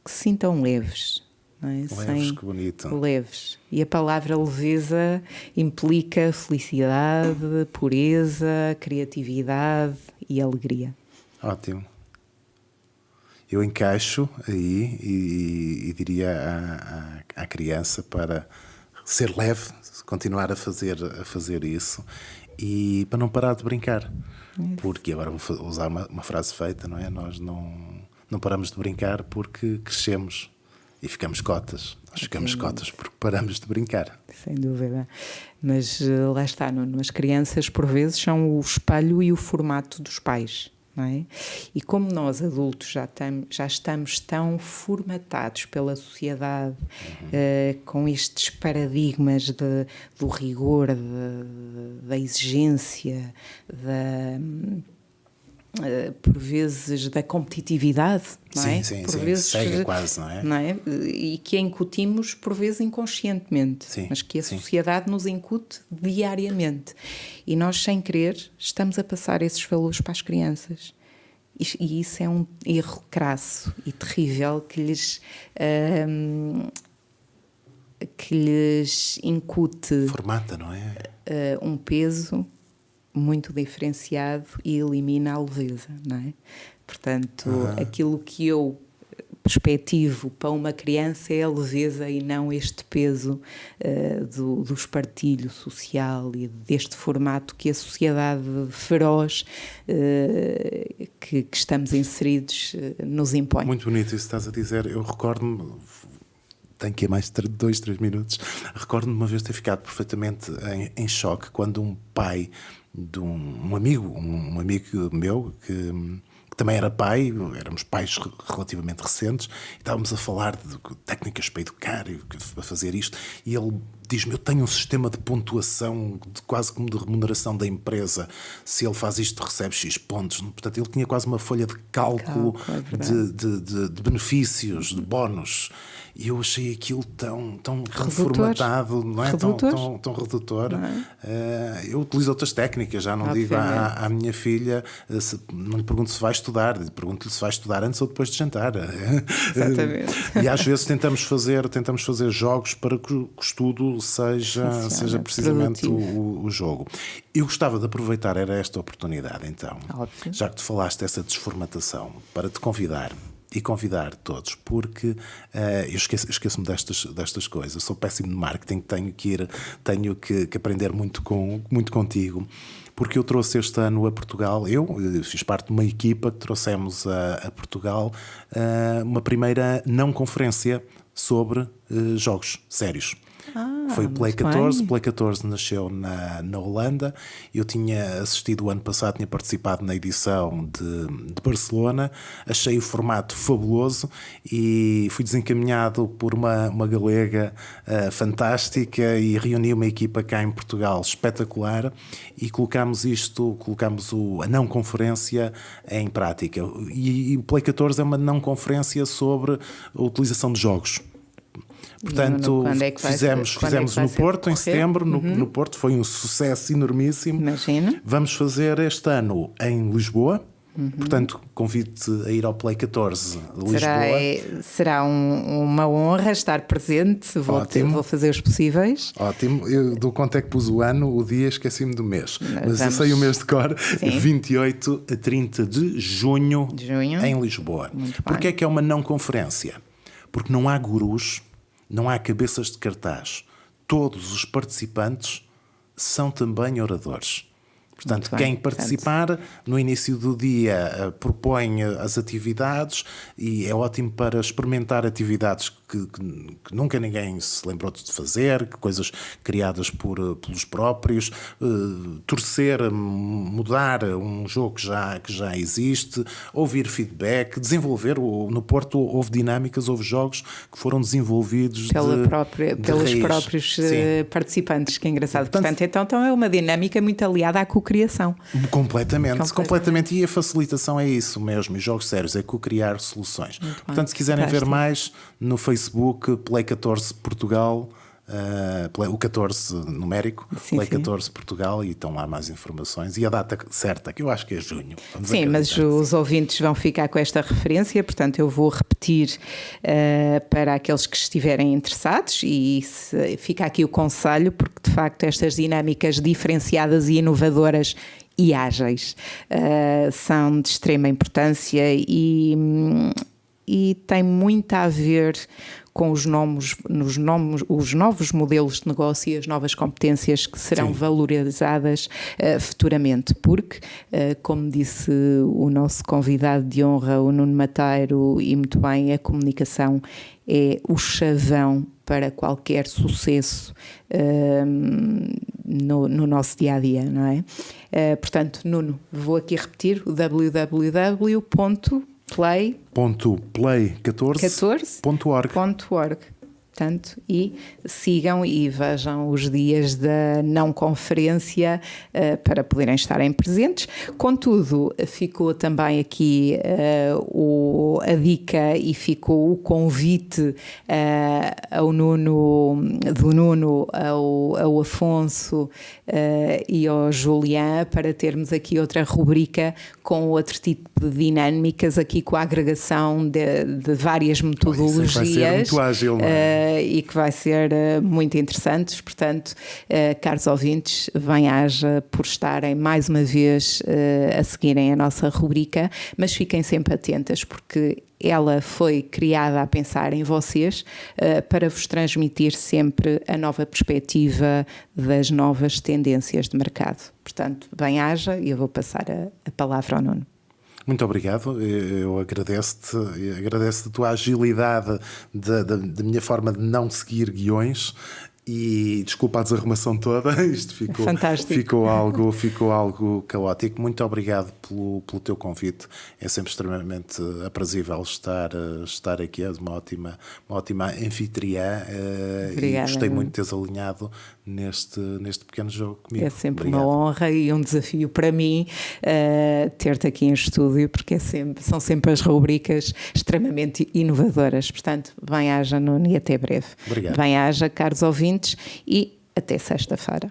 Que se sintam leves. Não é? Leves, que bonito. Leves. E a palavra leveza implica felicidade, pureza, criatividade e alegria. Ótimo. Eu encaixo aí e diria à criança para ser leve, continuar a fazer isso e para não parar de brincar. Porque agora vou usar uma frase feita, não é? Nós não paramos de brincar porque crescemos e ficamos cotas. Nós ficamos cotas porque paramos de brincar. Sem dúvida. Mas lá está, Nuno. As crianças, por vezes, são o espelho e o formato dos pais. Não é? E como nós adultos já estamos tão formatados pela sociedade, com estes paradigmas do rigor, da exigência, por vezes da competitividade, não é? Sim, por vezes cega quase, não é? Não é? E que a incutimos por vezes inconscientemente, mas que a sociedade nos incute diariamente. E nós, sem querer, estamos a passar esses valores para as crianças. E isso é um erro crasso e terrível que lhes incute... Formata, não é? Um peso muito diferenciado e elimina a leveza, não é? Portanto, aquilo que eu perspectivo para uma criança é a leveza e não este peso do espartilho social e deste formato que a sociedade feroz que estamos inseridos nos impõe. Muito bonito isso que estás a dizer. Eu recordo-me, tenho que ir mais 2, 3 minutos, recordo-me de uma vez ter ficado perfeitamente em choque quando um pai de um amigo meu que também era pai, éramos pais relativamente recentes, e estávamos a falar de técnicas para educar e para fazer isto, e ele diz-me: eu tenho um sistema de pontuação, quase como de remuneração da empresa, se ele faz isto recebe X pontos. Portanto, ele tinha quase uma folha de cálculo de benefícios, de bónus, e eu achei aquilo tão formatado, não é? Tão redutor. Não é? Eu utilizo outras técnicas, já não digo à minha filha, não lhe pergunto se vai estudar, pergunto-lhe se vai estudar antes ou depois de jantar. Exatamente. E às vezes tentamos fazer jogos para que o estudo seja precisamente o jogo. Eu gostava de aproveitar esta oportunidade, então, já que tu falaste dessa desformatação, para te convidar e convidar todos, porque eu esqueço-me destas coisas. Sou péssimo de marketing, tenho que aprender muito contigo, porque eu trouxe este ano a Portugal, eu fiz parte de uma equipa que trouxemos a Portugal uma primeira não conferência sobre jogos sérios. Foi o Play 14. Play 14 nasceu na Holanda. Eu tinha assistido o ano passado, tinha participado na edição de Barcelona. Achei o formato fabuloso e fui desencaminhado por uma galega fantástica e reuni uma equipa cá em Portugal espetacular e colocámos a não conferência em prática. E o Play 14 é uma não conferência sobre a utilização de jogos. Portanto, fizemos no Porto, em setembro, no Porto, foi um sucesso enormíssimo. Imagina. Vamos fazer este ano em Lisboa. Portanto, convido-te a ir ao Play 14 de Lisboa. Será uma honra estar presente. Vou fazer os possíveis. Ótimo. Eu dou conta é que pus o ano, o dia, esqueci-me do mês. Mas eu sei o mês de cor. Sim. 28 a 30 de junho em Lisboa. Porquê é que é uma não conferência? Porque não há gurus, não há cabeças de cartaz. Todos os participantes são também oradores. Portanto, quem participar no início do dia propõe as atividades e é ótimo para experimentar atividades que nunca ninguém se lembrou de fazer, coisas criadas pelos próprios, torcer, mudar um jogo que já existe, ouvir feedback, desenvolver. No Porto houve dinâmicas, houve jogos que foram desenvolvidos pelos próprios participantes, que é engraçado. Portanto, então é uma dinâmica muito aliada à cocriação. Completamente. E a facilitação é isso mesmo, e jogos sérios, é cocriar soluções. Portanto, se quiserem ver mais, no Facebook, Play 14 Portugal, o 14 numérico, Play 14 Portugal, e estão lá mais informações. E a data certa, que eu acho que é junho. Mas os ouvintes vão ficar com esta referência, portanto eu vou repetir para aqueles que estiverem interessados, e fica aqui o conselho, porque de facto estas dinâmicas diferenciadas e inovadoras e ágeis são de extrema importância e tem muito a ver com os novos modelos de negócio e as novas competências que serão valorizadas futuramente, porque, como disse o nosso convidado de honra, o Nuno Mateiro, e muito bem, a comunicação é o chavão para qualquer sucesso no nosso dia-a-dia, não é? Portanto, Nuno, vou aqui repetir o www.play14.org. Portanto, e sigam e vejam os dias da não conferência para poderem estarem presentes. Contudo, ficou também aqui a dica e ficou o convite ao Nuno, ao Afonso e ao Julián, para termos aqui outra rubrica com outro tipo de dinâmicas, aqui com a agregação de várias metodologias. Vai ser muito ágil, não é? e que vai ser muito interessante. Portanto, caros ouvintes, bem-aja por estarem mais uma vez a seguirem a nossa rubrica, mas fiquem sempre atentas, porque ela foi criada a pensar em vocês para vos transmitir sempre a nova perspectiva das novas tendências de mercado. Portanto, bem-aja, e eu vou passar a palavra ao Nuno. Muito obrigado, eu agradeço-te a tua agilidade da minha forma de não seguir guiões. E desculpa a desarrumação toda, isto ficou algo caótico. Muito obrigado pelo teu convite, é sempre extremamente aprazível estar aqui, és uma ótima anfitriã. Obrigada, e gostei muito de teres alinhado neste pequeno jogo comigo. É sempre uma honra e um desafio para mim ter-te aqui em estúdio, porque são sempre as rubricas extremamente inovadoras. Portanto, bem-aja, Nuno, e até breve. Obrigado. Bem-aja, caros ouvintes, e até sexta-feira.